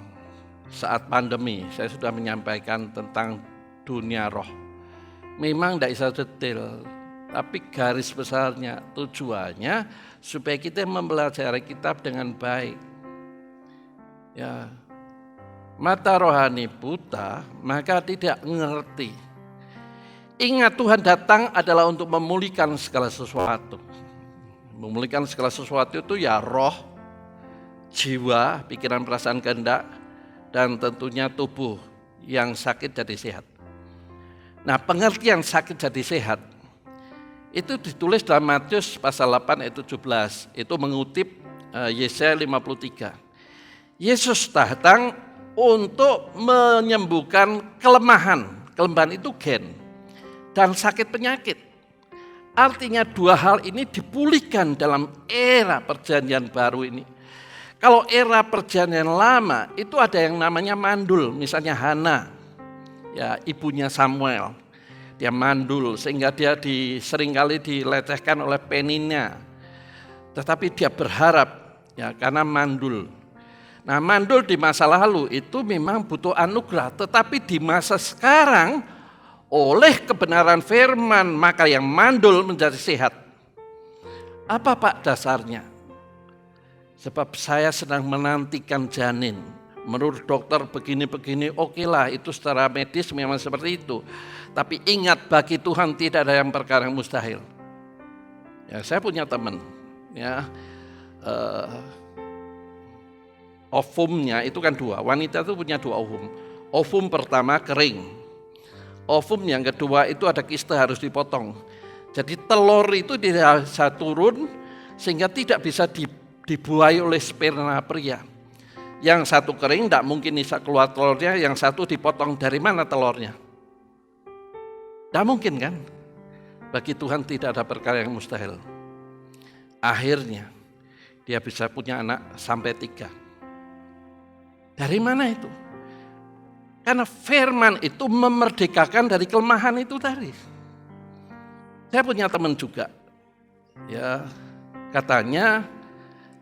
saat pandemi saya sudah menyampaikan tentang dunia roh. Memang tidak bisa detail, tapi garis besarnya tujuannya supaya kita mempelajari kitab dengan baik. Ya, mata rohani buta maka tidak mengerti. Ingat Tuhan datang adalah untuk memulihkan segala sesuatu. Memulihkan segala sesuatu itu ya roh, jiwa, pikiran, perasaan, kehendak, dan tentunya tubuh yang sakit jadi sehat. Nah, pengertian sakit jadi sehat itu ditulis dalam Matius pasal 8 ayat 17. Itu mengutip Yesaya 53. Yesus datang untuk menyembuhkan kelemahan. Kelemahan itu gen dan sakit penyakit. Artinya dua hal ini dipulihkan dalam era perjanjian baru ini. Kalau era perjanjian lama itu ada yang namanya mandul, misalnya Hana. Ya, ibunya Samuel, dia mandul sehingga dia seringkali dilecehkan oleh Penina. Tetapi dia berharap ya karena mandul. Nah, mandul di masa lalu itu memang butuh anugerah, tetapi di masa sekarang oleh kebenaran firman maka yang mandul menjadi sehat. Apa Pak dasarnya? Sebab saya sedang menantikan janin. Menurut dokter begini-begini, okelah itu secara medis memang seperti itu. Tapi ingat bagi Tuhan tidak ada yang perkara yang mustahil. Ya, saya punya teman, ya, ovumnya itu kan dua. Wanita itu punya dua ovum. Ovum pertama kering. Ovum yang kedua itu ada kista harus dipotong. Jadi telur itu tidak bisa turun sehingga tidak bisa dibuai oleh sperma pria. Yang satu kering tidak mungkin bisa keluar telurnya, yang satu dipotong. Dari mana telurnya? Tidak mungkin kan? Bagi Tuhan tidak ada perkara yang mustahil. Akhirnya dia bisa punya anak sampai 3. Dari mana itu? Karena firman itu memerdekakan dari kelemahan itu tadi. Saya punya teman juga, ya katanya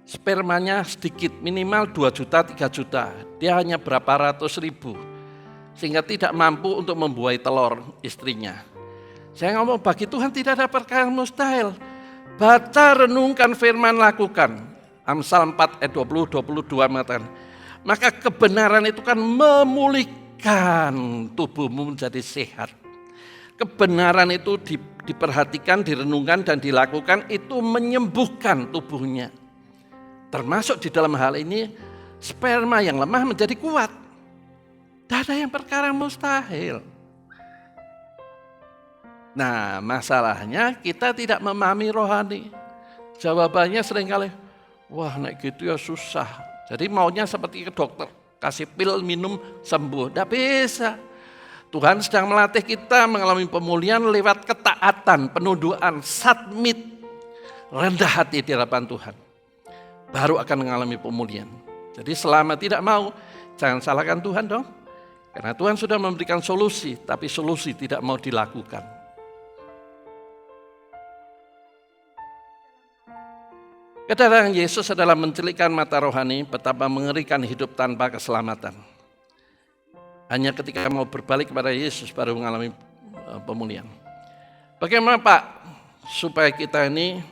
spermanya sedikit, minimal 2 juta, 3 juta. Dia hanya berapa ratus ribu, sehingga tidak mampu untuk membuahi telur istrinya. Saya ngomong, bagi Tuhan tidak ada perkara yang mustahil. Baca, renungkan firman, lakukan. Amsal 4 ayat 20-22 mengatakan, maka kebenaran itu kan memulihkan tubuhmu menjadi sehat. Kebenaran itu diperhatikan, direnungkan, dan dilakukan, itu menyembuhkan tubuhnya. Termasuk di dalam hal ini, sperma yang lemah menjadi kuat. Tidak ada yang perkara mustahil. Nah, masalahnya kita tidak memahami rohani. Jawabannya seringkali, wah naik gitu ya susah. Jadi maunya seperti ke dokter, kasih pil minum sembuh. Tidak bisa. Tuhan sedang melatih kita mengalami pemulihan lewat ketaatan, penundukan, submit, rendah hati di hadapan Tuhan. Baru akan mengalami pemulihan. Jadi selama tidak mau, jangan salahkan Tuhan dong. Karena Tuhan sudah memberikan solusi, tapi solusi tidak mau dilakukan. Kedatangan Yesus adalah mencelikkan mata rohani betapa mengerikan hidup tanpa keselamatan. Hanya ketika mau berbalik kepada Yesus baru mengalami pemulihan. Bagaimana Pak supaya kita ini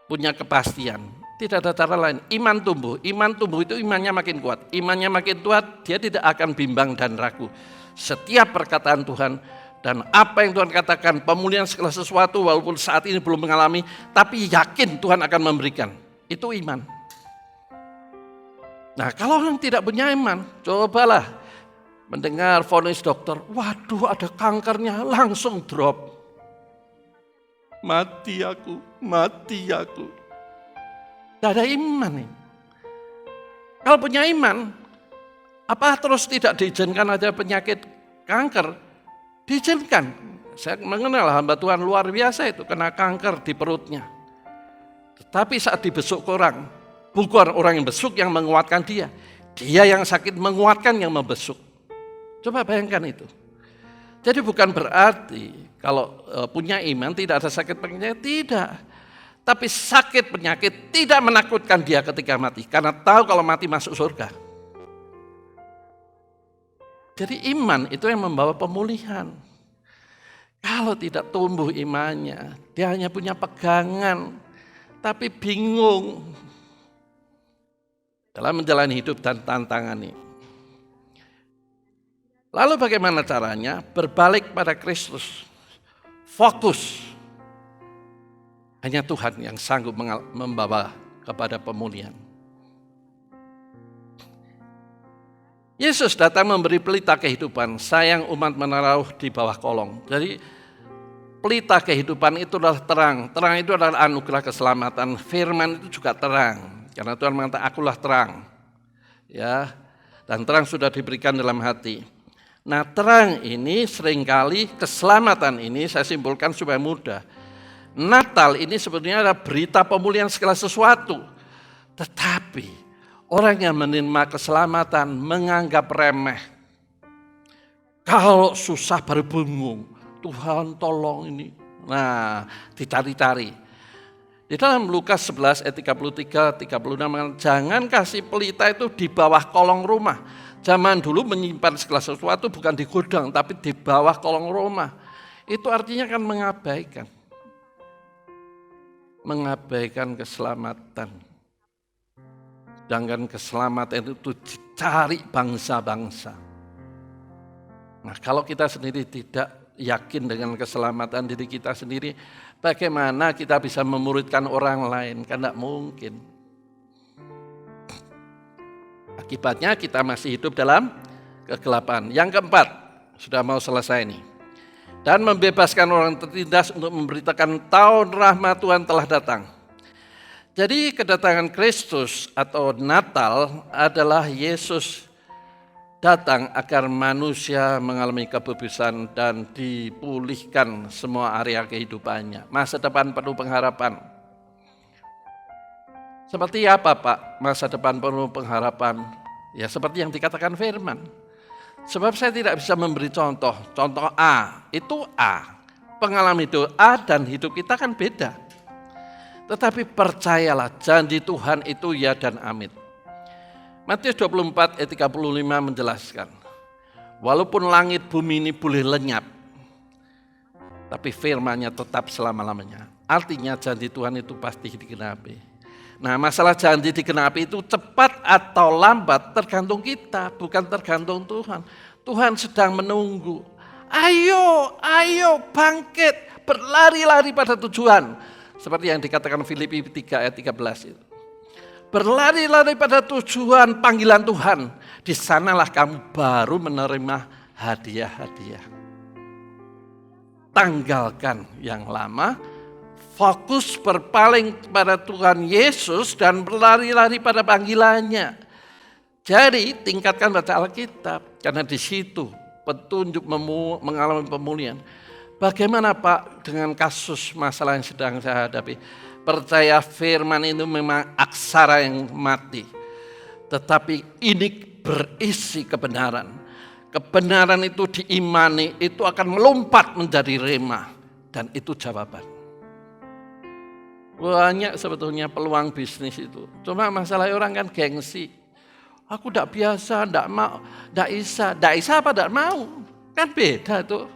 punya kepastian? Tidak ada cara lain. Iman tumbuh itu imannya makin kuat. Imannya makin kuat, dia tidak akan bimbang dan ragu. Setiap perkataan Tuhan dan apa yang Tuhan katakan, pemulihan segala sesuatu walaupun saat ini belum mengalami, tapi yakin Tuhan akan memberikan. Itu iman. Nah, kalau orang tidak punya iman, cobalah mendengar vonis dokter, waduh ada kankernya, langsung drop. Mati aku. Tidak ada iman nih. Kalau punya iman, apa terus tidak diizinkan ada penyakit kanker? Diizinkan. Saya mengenal hamba Tuhan luar biasa itu, kena kanker di perutnya. Tetapi saat dibesuk orang, bukan orang yang besuk yang menguatkan dia. Dia yang sakit menguatkan yang membesuk. Coba bayangkan itu. Jadi bukan berarti kalau punya iman tidak ada sakit penyakit, tidak. Tapi sakit penyakit tidak menakutkan dia ketika mati. Karena tahu kalau mati masuk surga. Jadi iman itu yang membawa pemulihan. Kalau tidak tumbuh imannya, dia hanya punya pegangan, tapi bingung dalam menjalani hidup dan tantangan ini. Lalu bagaimana caranya? Berbalik pada Kristus. Fokus. Hanya Tuhan yang sanggup membawa kepada pemulihan. Yesus datang memberi pelita kehidupan, sayang umat menaruh di bawah kolong. Jadi pelita kehidupan itu adalah terang. Terang itu adalah anugerah keselamatan. Firman itu juga terang. Karena Tuhan mengatakan akulah terang. Ya, dan terang sudah diberikan dalam hati. Nah, terang ini seringkali keselamatan ini saya simpulkan supaya mudah. Natal ini sebenarnya adalah berita pemulihan segala sesuatu. Tetapi orang yang menerima keselamatan menganggap remeh. Kalau susah baru bingung. Tuhan tolong ini. Nah, dicari-cari. Di dalam Lukas 11 ayat 33-36 jangan kasih pelita itu di bawah kolong rumah. Zaman dulu menyimpan segala sesuatu bukan di gudang tapi di bawah kolong rumah. Itu artinya kan mengabaikan keselamatan. Sedangkan keselamatan itu dicari bangsa-bangsa. Nah, kalau kita sendiri tidak yakin dengan keselamatan diri kita sendiri, bagaimana kita bisa memuridkan orang lain? Kan tidak mungkin. Akibatnya kita masih hidup dalam kegelapan. Yang keempat, sudah mau selesai nih. Dan membebaskan orang tertindas untuk memberitakan tahun rahmat Tuhan telah datang. Jadi kedatangan Kristus atau Natal adalah Yesus datang agar manusia mengalami kebebasan dan dipulihkan semua area kehidupannya. Masa depan penuh pengharapan. Seperti apa Pak masa depan penuh pengharapan? Ya seperti yang dikatakan firman. Sebab saya tidak bisa memberi contoh. Contoh A, itu A. pengalaman hidup A dan hidup kita kan beda. Tetapi percayalah, janji Tuhan itu ya dan amin. Matius 24 ayat 35 menjelaskan, walaupun langit bumi ini boleh lenyap, tapi firman-Nya tetap selama-lamanya. Artinya janji Tuhan itu pasti digenapi. Nah, masalah janji digenapi itu cepat atau lambat tergantung kita, bukan tergantung Tuhan. Tuhan sedang menunggu. Ayo bangkit, berlari-lari pada tujuan. Seperti yang dikatakan Filipi 3 ayat 13 itu. Berlari-lari pada tujuan panggilan Tuhan. Di sanalah kamu baru menerima hadiah-hadiah. Tanggalkan yang lama, fokus berpaling kepada Tuhan Yesus dan berlari-lari pada panggilannya. Jadi tingkatkan baca Alkitab, karena di situ petunjuk mengalami pemulihan. Bagaimana Pak dengan kasus masalah yang sedang saya hadapi? Percaya firman itu memang aksara yang mati. Tetapi ini berisi kebenaran. Kebenaran itu diimani, itu akan melompat menjadi rema. Dan itu jawaban. Banyak sebetulnya peluang bisnis itu. Cuma masalah orang kan gengsi. Aku tidak biasa, tidak mau, tidak bisa. Tidak bisa apa tidak mau? Kan beda tuh.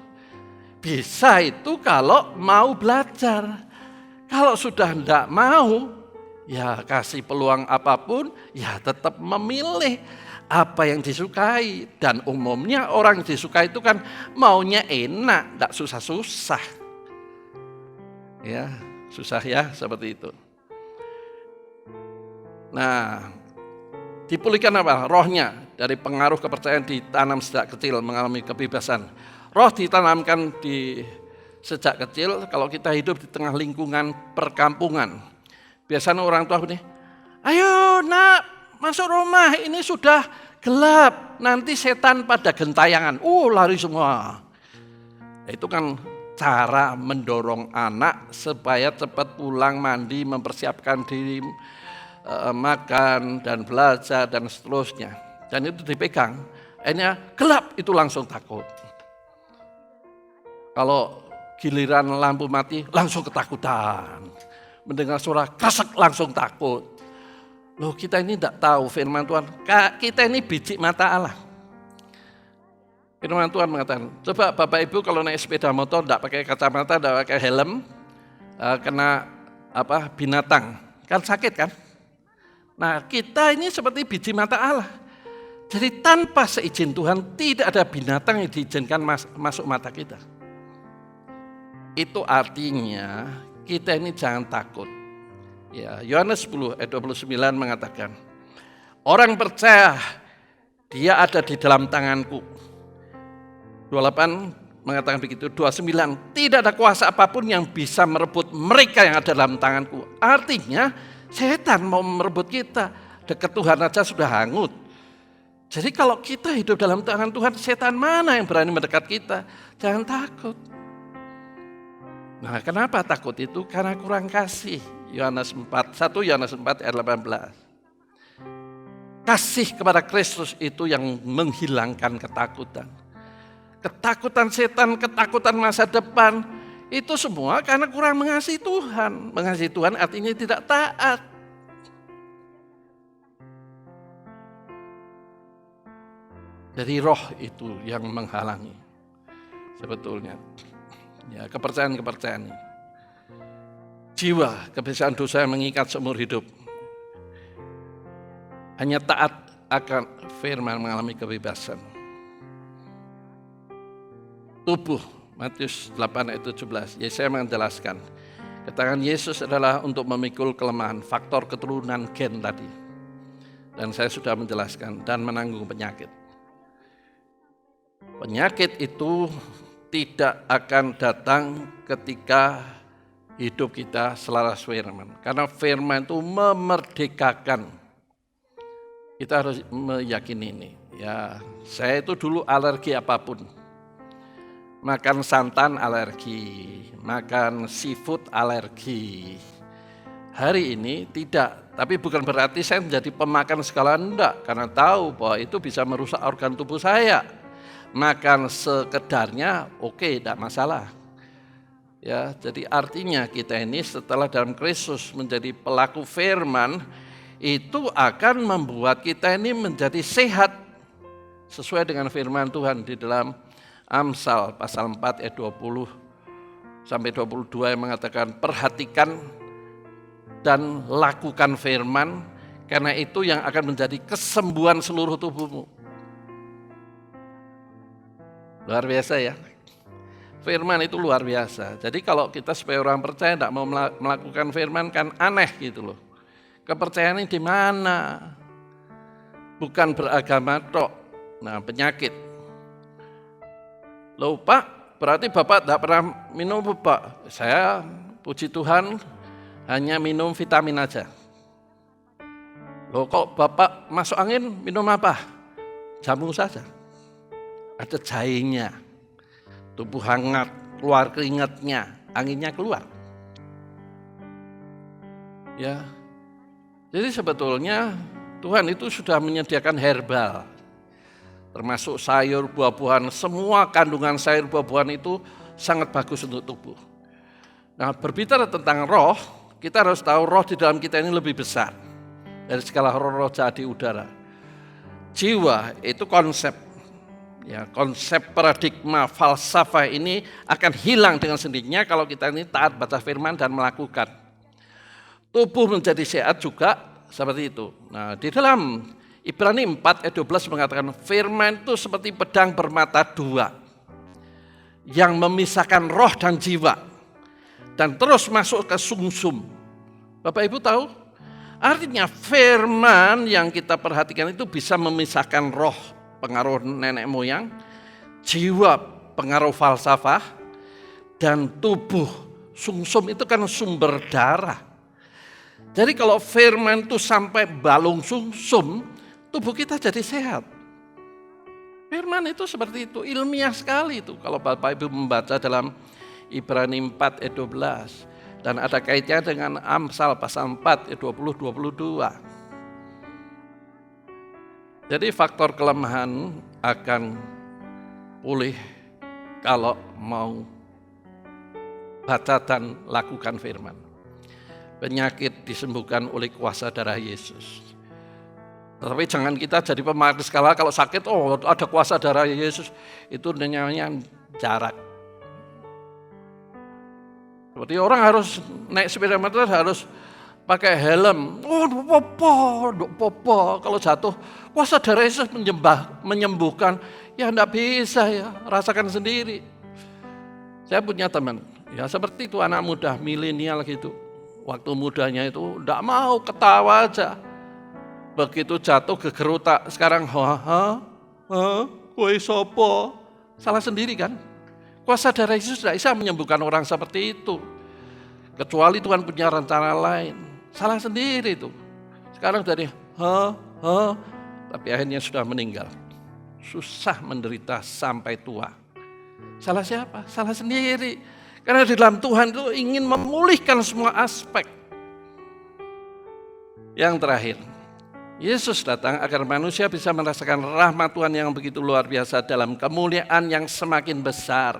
Bisa itu kalau mau belajar. Kalau sudah tidak mau, ya kasih peluang apapun, ya tetap memilih apa yang disukai. Dan umumnya orang yang disukai itu kan maunya enak, tidak susah-susah. Ya, susah ya seperti itu. Nah, dipulihkan apa? Rohnya dari pengaruh kepercayaan ditanam sejak kecil mengalami kebebasan. Roh ditanamkan sejak kecil kalau kita hidup di tengah lingkungan perkampungan. Biasanya orang tua ini, ayo nak masuk rumah ini sudah gelap, nanti setan pada gentayangan. Lari semua. Itu kan cara mendorong anak supaya cepat pulang mandi, mempersiapkan diri, makan dan belajar dan seterusnya. Dan itu dipegang. Akhirnya gelap itu langsung takut. Kalau giliran lampu mati langsung ketakutan. Mendengar suara krasek langsung takut. Loh, kita ini tidak tahu firman Tuhan. Kita ini biji mata Allah. Firman Tuhan mengatakan, coba Bapak Ibu kalau naik sepeda motor tidak pakai kacamata, tidak pakai helm, kena binatang, kan sakit kan? Nah, kita ini seperti biji mata Allah. Jadi tanpa seizin Tuhan tidak ada binatang yang diizinkan masuk mata kita. Itu artinya kita ini jangan takut. Ya, Yohanes 10 ayat 29 mengatakan, orang percaya dia ada di dalam tanganku. 28 mengatakan begitu, 29 tidak ada kuasa apapun yang bisa merebut mereka yang ada dalam tanganku. Artinya setan mau merebut kita, dekat Tuhan aja sudah hangut. Jadi kalau kita hidup dalam tangan Tuhan, setan mana yang berani mendekat kita? Jangan takut. Nah, kenapa takut itu? Karena kurang kasih. Yohanes 4, 1 Yohanes 4 ayat 18. Kasih kepada Kristus itu yang menghilangkan ketakutan. Ketakutan setan, ketakutan masa depan, itu semua karena kurang mengasihi Tuhan. Mengasihi Tuhan artinya tidak taat. Jadi roh itu yang menghalangi sebetulnya. Ya, kepercayaan-kepercayaan ini. Jiwa, kebiasaan dosa yang mengikat seumur hidup. Hanya taat akan firman mengalami kebebasan. Tubuh, Matius 8 ayat 17. Yesaya menjelaskan, ketangan Yesus adalah untuk memikul kelemahan, faktor keturunan gen tadi. Dan saya sudah menjelaskan, dan menanggung penyakit. Penyakit itu tidak akan datang ketika hidup kita selaras firman. Karena firman itu memerdekakan. Kita harus meyakini ini. Ya, saya itu dulu alergi apapun. Makan santan alergi, makan seafood alergi. Hari ini tidak, tapi bukan berarti saya menjadi pemakan segala, enggak. Karena tahu bahwa itu bisa merusak organ tubuh saya. Makan sekedarnya oke, tidak masalah. Ya, jadi artinya kita ini setelah dalam Kristus menjadi pelaku firman, itu akan membuat kita ini menjadi sehat sesuai dengan firman Tuhan di dalam Amsal pasal 4 ayat 20 sampai 22 yang mengatakan perhatikan dan lakukan firman, karena itu yang akan menjadi kesembuhan seluruh tubuhmu. Luar biasa ya. Firman itu luar biasa. Jadi kalau kita sebagai orang percaya tidak mau melakukan firman kan aneh gitu loh. Kepercayaan ini di mana? Bukan beragama tok. Nah, penyakit. Loh Pak, berarti Bapak tidak pernah minum Pak? Saya puji Tuhan hanya minum vitamin aja. Loh kok Bapak masuk angin minum apa? Jamu saja. Ada jahenya. Tubuh hangat, keluar keringatnya, anginnya keluar. Ya, jadi sebetulnya Tuhan itu sudah menyediakan herbal, termasuk sayur, buah-buahan. Semua kandungan sayur, buah-buahan itu sangat bagus untuk tubuh. Nah, berbicara tentang roh, kita harus tahu roh di dalam kita ini lebih besar dari segala roh-roh jahat di udara. Jiwa itu konsep. Ya, konsep paradigma falsafah ini akan hilang dengan sendirinya kalau kita ini taat baca firman dan melakukan. Tubuh menjadi sehat juga seperti itu. Nah, di dalam Ibrani 4 ayat 12 mengatakan firman itu seperti pedang bermata dua yang memisahkan roh dan jiwa dan terus masuk ke sumsum. Bapak Ibu tahu? Artinya firman yang kita perhatikan itu bisa memisahkan roh, pengaruh nenek moyang, jiwa, pengaruh falsafah, dan tubuh. Sumsum itu kan sumber darah. Jadi kalau firman itu sampai balung sumsum, tubuh kita jadi sehat. Firman itu seperti itu, ilmiah sekali itu. Kalau Bapak Ibu membaca dalam Ibrani 4 ayat 12, dan ada kaitannya dengan Amsal pasal 4 ayat 20-22. Jadi faktor kelemahan akan pulih kalau mau baca dan lakukan firman. Penyakit disembuhkan oleh kuasa darah Yesus. Tapi jangan kita jadi pemakai skala kalau sakit, oh ada kuasa darah Yesus, itu namanya jarak. Seperti orang harus naik sepeda motor harus pakai helm. Oh, popo. Kalau jatuh, kuasa darah Yesus menyembuhkan. Ya enggak bisa ya, rasakan sendiri. Saya punya teman, ya seperti itu anak muda milenial gitu. Waktu mudanya itu enggak mau, ketawa aja. Begitu jatuh gegerutak, sekarang kowe sopo? Salah sendiri kan? Kuasa darah Yesus tidak bisa menyembuhkan orang seperti itu. Kecuali Tuhan punya rencana lain. Salah sendiri itu. Sekarang dari tapi akhirnya sudah meninggal. Susah menderita sampai tua. Salah siapa? Salah sendiri. Karena di dalam Tuhan itu ingin memulihkan semua aspek. Yang terakhir, Yesus datang agar manusia bisa merasakan rahmat Tuhan yang begitu luar biasa dalam kemuliaan yang semakin besar.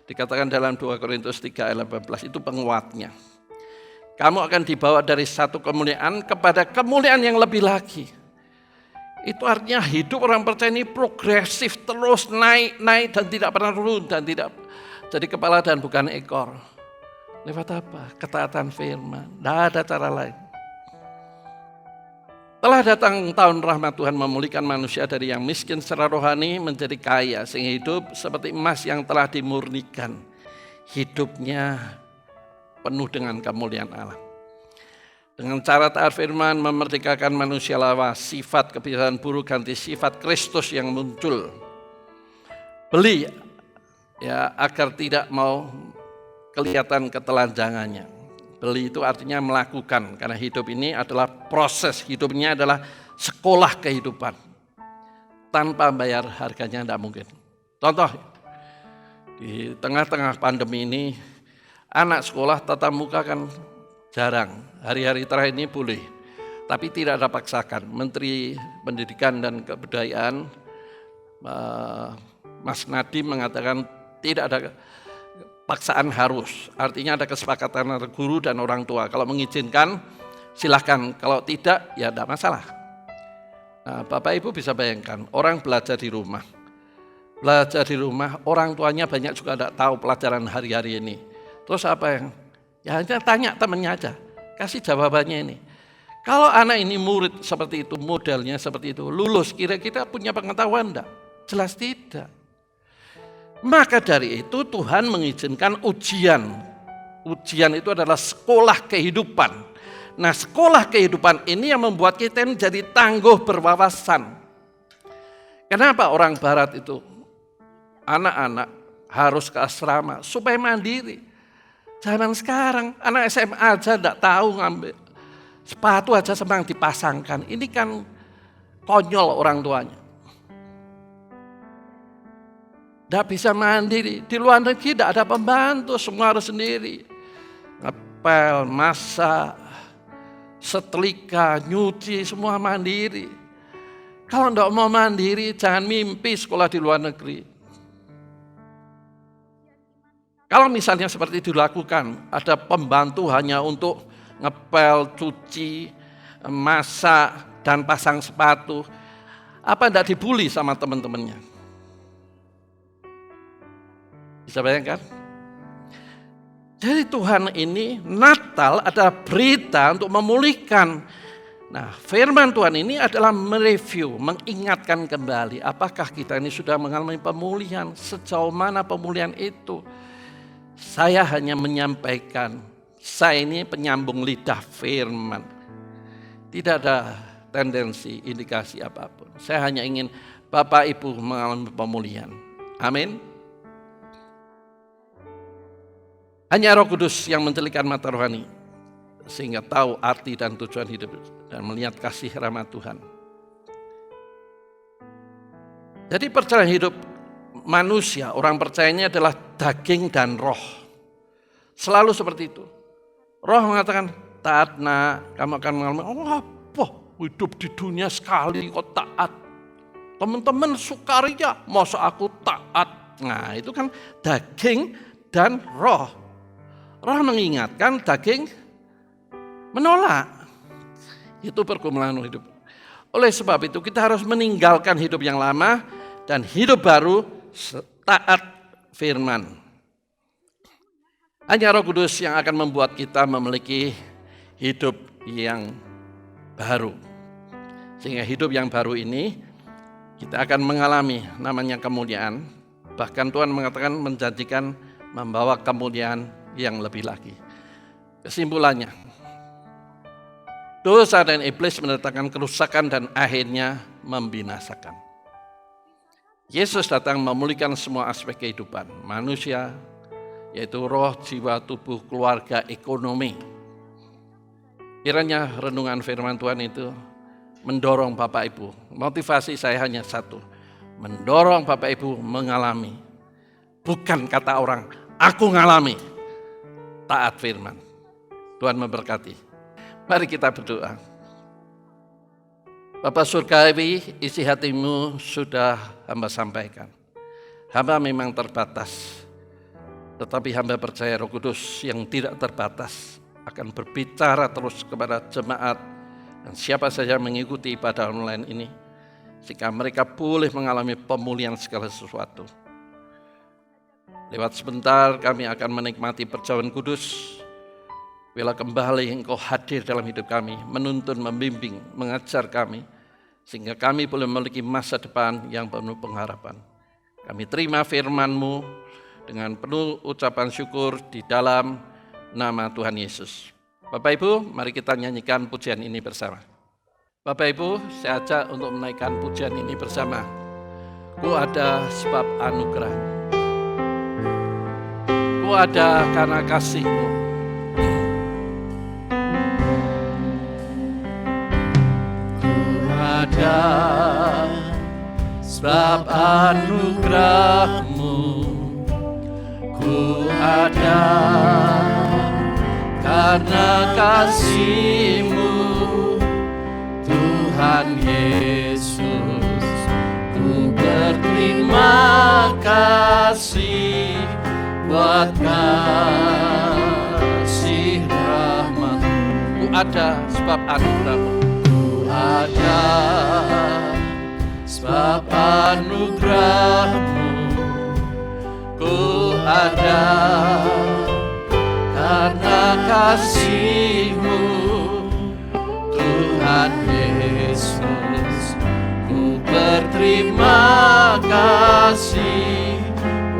Dikatakan dalam 2 Korintus 3 ayat 18, itu penguatnya. Kamu akan dibawa dari satu kemuliaan kepada kemuliaan yang lebih lagi. Itu artinya hidup orang percaya ini progresif, terus naik dan tidak pernah turun dan tidak jadi kepala dan bukan ekor. Lewat apa? Ketaatan firman. Tidak ada cara lain. Telah datang tahun rahmat Tuhan memulihkan manusia dari yang miskin secara rohani menjadi kaya sehingga hidup seperti emas yang telah dimurnikan. Hidupnya penuh dengan kemuliaan Allah. Dengan cara taat firman memerdekakan manusia lawas sifat kebiasaan buruk ganti sifat Kristus yang muncul. Beli ya agar tidak mau kelihatan ketelanjangannya. Beli itu artinya melakukan, karena hidup ini adalah proses, hidupnya adalah sekolah kehidupan. Tanpa bayar harganya tidak mungkin. Contoh, di tengah-tengah pandemi ini, anak sekolah tatap muka kan jarang. Hari-hari terakhir ini boleh, tapi tidak ada paksakan. Menteri Pendidikan dan Kebudayaan, Mas Nadiem mengatakan tidak ada paksaan harus. Artinya ada kesepakatan antara guru dan orang tua. Kalau mengizinkan, silahkan. Kalau tidak, ya tidak masalah. Nah, Bapak Ibu bisa bayangkan, orang belajar di rumah. Belajar di rumah, orang tuanya banyak juga tidak tahu pelajaran hari-hari ini. Terus apa yang? Ya hanya tanya temannya aja, kasih jawabannya ini. Kalau anak ini murid seperti itu, modelnya seperti itu, lulus, kira-kira punya pengetahuan enggak? Jelas tidak. Maka dari itu Tuhan mengizinkan ujian. Ujian itu adalah sekolah kehidupan. Nah, sekolah kehidupan ini yang membuat kita menjadi tangguh berwawasan. Kenapa orang barat itu anak-anak harus ke asrama supaya mandiri? Zaman sekarang anak SMA aja enggak tahu ngambil sepatu aja senang dipasangkan. Ini kan konyol orang tuanya. Tidak bisa mandiri. Di luar negeri tidak ada pembantu, semua harus sendiri. Ngepel, masak, setrika, nyuci, semua mandiri. Kalau tidak mau mandiri, jangan mimpi sekolah di luar negeri. Kalau misalnya seperti itu dilakukan, ada pembantu hanya untuk ngepel, cuci, masak, dan pasang sepatu. Apa tidak dibully sama teman-temannya? Bisa bayangkan? Jadi Tuhan ini Natal adalah berita untuk memulihkan. Nah, firman Tuhan ini adalah mereview, mengingatkan kembali. Apakah kita ini sudah mengalami pemulihan? Sejauh mana pemulihan itu? Saya hanya menyampaikan, saya ini penyambung lidah firman. Tidak ada tendensi, indikasi apapun. Saya hanya ingin Bapak Ibu mengalami pemulihan. Amin. Hanya Roh Kudus yang mencelikkan mata rohani, sehingga tahu arti dan tujuan hidup dan melihat kasih rahmat Tuhan. Jadi perjalanan hidup manusia, orang percayanya adalah daging dan roh. Selalu seperti itu. Roh mengatakan, taat nak, kamu akan mengalami, apa? Hidup di dunia sekali kok taat. Teman-teman sukaria, masa aku taat. Nah itu kan daging dan roh. Roh mengingatkan, daging menolak. Itu pergumulan hidup. Oleh sebab itu kita harus meninggalkan hidup yang lama dan hidup baru taat firman. Hanya Roh Kudus yang akan membuat kita memiliki hidup yang baru. Sehingga hidup yang baru ini kita akan mengalami namanya kemuliaan. Bahkan Tuhan mengatakan menjanjikan membawa kemuliaan yang lebih lagi. Kesimpulannya, dosa dan iblis mendatangkan kerusakan dan akhirnya membinasakan. Yesus datang memulihkan semua aspek kehidupan manusia, yaitu roh, jiwa, tubuh, keluarga, ekonomi. Kiranya renungan firman Tuhan itu mendorong Bapak Ibu. Motivasi saya hanya satu, mendorong Bapak Ibu mengalami. Bukan kata orang, aku ngalami. Taat firman. Tuhan memberkati. Mari kita berdoa. Bapa Surgawi, isi hatimu sudah hamba sampaikan. Hamba memang terbatas. Tetapi hamba percaya Roh Kudus yang tidak terbatas akan berbicara terus kepada jemaat dan siapa saja mengikuti ibadah online ini. Sehingga mereka boleh mengalami pemulihan segala sesuatu. Lewat sebentar kami akan menikmati perjamuan kudus. Bila kembali Engkau hadir dalam hidup kami, menuntun, membimbing, mengajar kami, sehingga kami boleh memiliki masa depan yang penuh pengharapan. Kami terima firman-Mu dengan penuh ucapan syukur di dalam nama Tuhan Yesus. Bapak Ibu, mari kita nyanyikan pujian ini bersama. Bapak Ibu, saya ajak untuk menaikkan pujian ini bersama. Ku ada sebab anugerah. Ku ada karena kasih-Mu. Ada sebab anugerah-Mu, ku ada karena kasih-Mu, Tuhan Yesus. Ku berterima kasih buat kasih rahmat. Ku ada sebab anugerah-Mu. Ku ada sebab anugerah-Mu. Ku ada karena kasih-Mu, Tuhan Yesus. Ku berterima kasih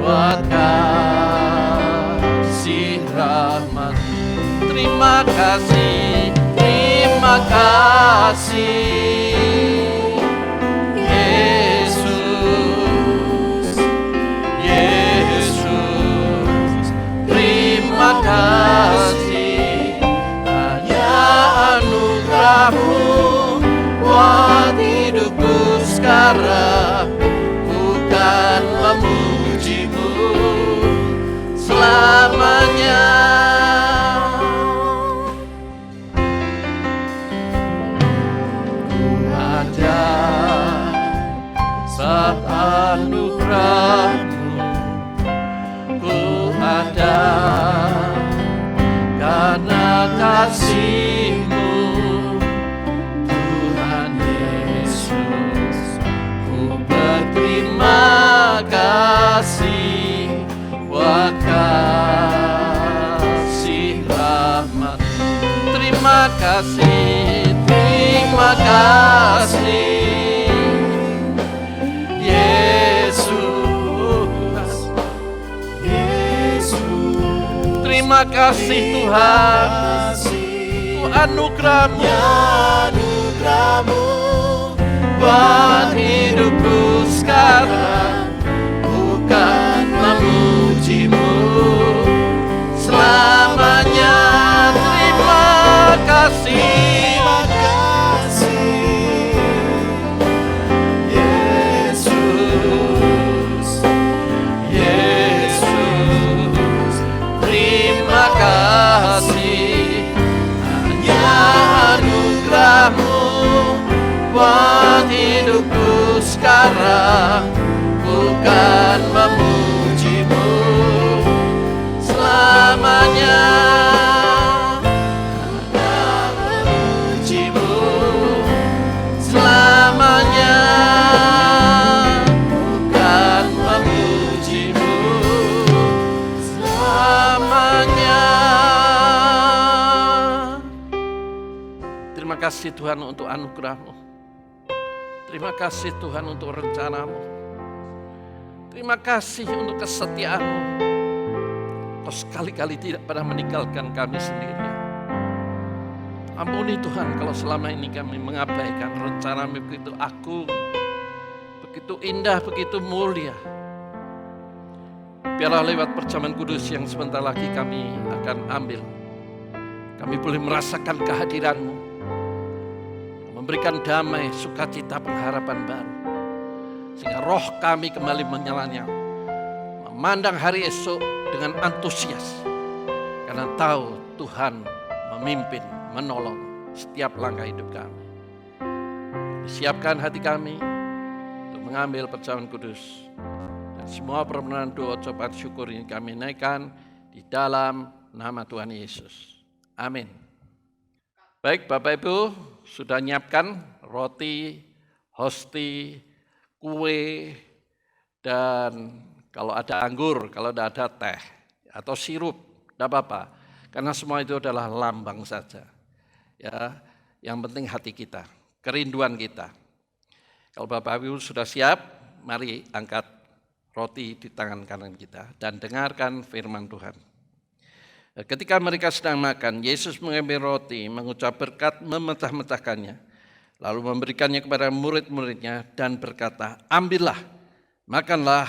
buat kasih rahmat. Terima kasih, Terima kasih Yesus, Yesus. Terima kasih, hanya anugerah-Mu buat hidupku sekarang. Bukan memuji-Mu selamanya. Sebab anugerah-Mu, ku ada karena kasih-Mu, Tuhan Yesus. Ku berterima kasih buat kasih rahmat. terima kasih, Terima kasih Yesus, Yesus. terima kasih Tuhan. Ku anugerah-Mu, Anugerah-Mu buat hidupku sekarang. Bukan memuji-Mu selamanya. Terima kasih. Yesus, Yesus. Terima kasih, hanya anugerah-Mu buat hidupku sekarang. Bukan memuji-Mu selamanya. Hanya memuji-Mu selamanya. Bukan memuji-Mu selamanya. terima kasih Tuhan untuk anugerah-Mu. Terima kasih Tuhan untuk rencana-Mu. Terima kasih untuk kesetiaan-Mu. Kau sekali-kali tidak pernah meninggalkan kami sendirian. Ampuni Tuhan kalau selama ini kami mengabaikan rencana-Mu begitu agung, begitu indah, begitu mulia. Biarlah lewat perjamuan kudus yang sebentar lagi kami akan ambil, kami boleh merasakan kehadiran-Mu, memberikan damai, sukacita, pengharapan baru. Sehingga roh kami kembali menyalanya, memandang hari esok dengan antusias. Karena tahu Tuhan memimpin, menolong setiap langkah hidup kami. Siapkan hati kami untuk mengambil perjamuan kudus. Dan semua permohonan doa ucapan syukur ini kami naikkan di dalam nama Tuhan Yesus. Amin. Baik Bapak Ibu, sudah nyiapkan roti, hosti, kue, dan kalau ada anggur, kalau tidak ada teh atau sirup, tidak apa-apa. Karena semua itu adalah lambang saja. Ya, yang penting hati kita, kerinduan kita. Kalau Bapak Ibu sudah siap, mari angkat roti di tangan kanan kita dan dengarkan firman Tuhan. Ketika mereka sedang makan, Yesus mengambil roti, mengucap berkat, memecah-mecahkannya, lalu memberikannya kepada murid-muridnya dan berkata, ambillah, makanlah,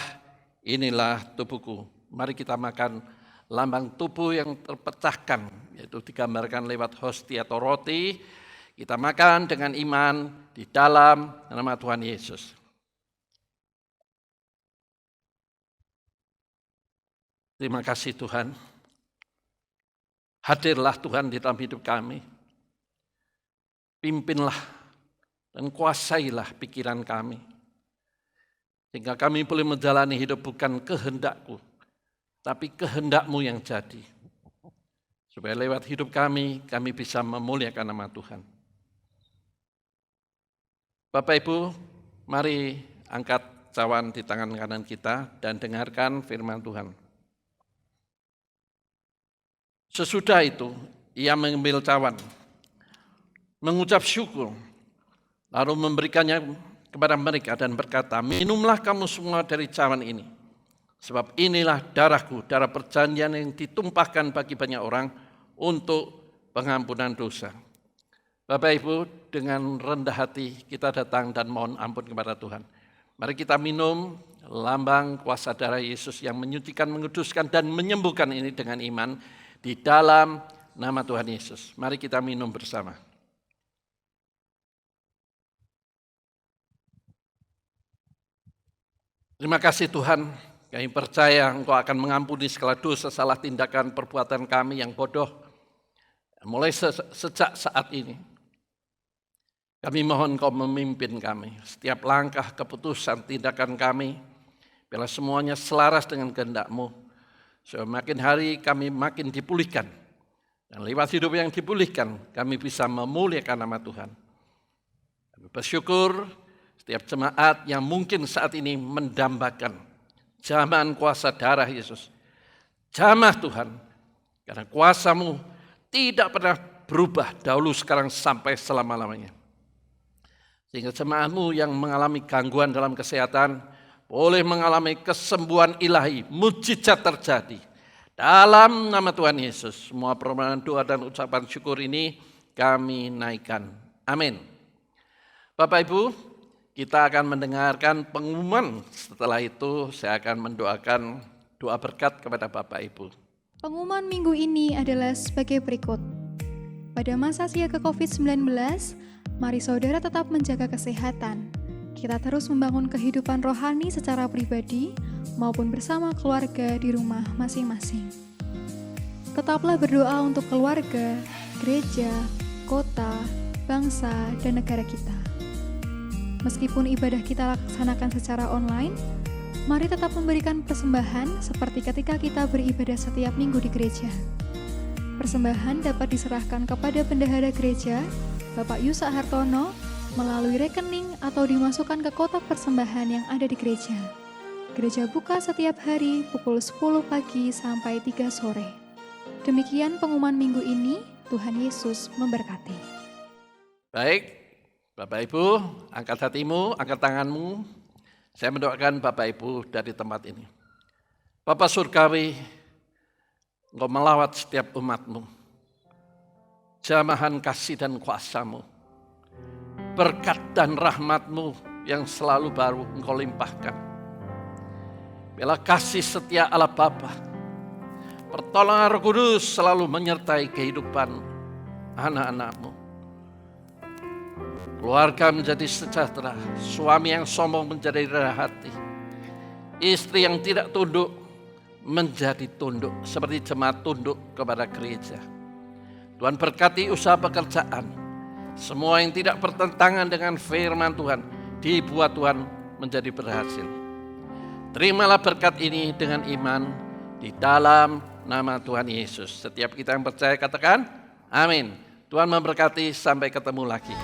inilah tubuhku. Mari kita makan lambang tubuh yang terpecahkan, yaitu digambarkan lewat hosti atau roti. Kita makan dengan iman di dalam nama Tuhan Yesus. Terima kasih Tuhan. Hadirlah Tuhan di dalam hidup kami. Pimpinlah dan kuasailah pikiran kami. Sehingga kami boleh menjalani hidup bukan kehendakku, tapi kehendak-Mu yang jadi. Supaya lewat hidup kami bisa memuliakan nama Tuhan. Bapak Ibu, mari angkat cawan di tangan kanan kita dan dengarkan firman Tuhan. Sesudah itu, ia mengambil cawan, mengucap syukur, lalu memberikannya kepada mereka dan berkata, minumlah kamu semua dari cawan ini. Sebab inilah darahku, darah perjanjian yang ditumpahkan bagi banyak orang untuk pengampunan dosa. Bapak Ibu, dengan rendah hati kita datang dan mohon ampun kepada Tuhan. Mari kita minum lambang kuasa darah Yesus yang menyucikan, menguduskan, dan menyembuhkan ini dengan iman di dalam nama Tuhan Yesus. Mari kita minum bersama. Terima kasih Tuhan, kami percaya Engkau akan mengampuni segala dosa, salah tindakan, perbuatan kami yang bodoh. Mulai sejak saat ini, kami mohon Engkau memimpin kami. Setiap langkah, keputusan, tindakan kami, bila semuanya selaras dengan kehendak-Mu. Supaya makin hari kami makin dipulihkan. Dan lewat hidup yang dipulihkan, kami bisa memuliakan nama Tuhan. Kami bersyukur setiap jemaat yang mungkin saat ini mendambakan jaman kuasa darah Yesus. Jamah Tuhan, karena kuasa-Mu tidak pernah berubah dahulu, sekarang, sampai selama-lamanya. Sehingga jemaat-Mu yang mengalami gangguan dalam kesehatan boleh mengalami kesembuhan ilahi, mujizat terjadi. Dalam nama Tuhan Yesus, semua permohonan doa dan ucapan syukur ini kami naikkan. Amin. Bapak Ibu, kita akan mendengarkan pengumuman. Setelah itu saya akan mendoakan doa berkat kepada Bapak Ibu. Pengumuman minggu ini adalah sebagai berikut. Pada masa siaga COVID-19, mari saudara tetap menjaga kesehatan. Kita terus membangun kehidupan rohani secara pribadi maupun bersama keluarga di rumah masing-masing. Tetaplah berdoa untuk keluarga, gereja, kota, bangsa, dan negara kita. Meskipun ibadah kita laksanakan secara online, mari tetap memberikan persembahan seperti ketika kita beribadah setiap minggu di gereja. Persembahan dapat diserahkan kepada bendahara gereja, Bapak Yusa Hartono, melalui rekening atau dimasukkan ke kotak persembahan yang ada di gereja. Gereja buka setiap hari pukul 10 pagi sampai 3 sore. Demikian pengumuman minggu ini, Tuhan Yesus memberkati. Baik. Bapak Ibu, angkat hatimu, angkat tanganmu. Saya mendoakan Bapak Ibu dari tempat ini. Bapa Surgawi, Engkau melawat setiap umat-Mu. Jamahan kasih dan kuasa-Mu. Berkat dan rahmat-Mu yang selalu baru Engkau limpahkan. Bila kasih setia Allah Bapa, pertolongan Roh Kudus selalu menyertai kehidupan anak-anak-Mu. Keluarga menjadi sejahtera, suami yang sombong menjadi rendah hati, istri yang tidak tunduk menjadi tunduk, seperti jemaat tunduk kepada gereja. Tuhan berkati usaha pekerjaan, semua yang tidak bertentangan dengan firman Tuhan, dibuat Tuhan menjadi berhasil. Terimalah berkat ini dengan iman di dalam nama Tuhan Yesus. Setiap kita yang percaya katakan, amin. Tuhan memberkati, sampai ketemu lagi.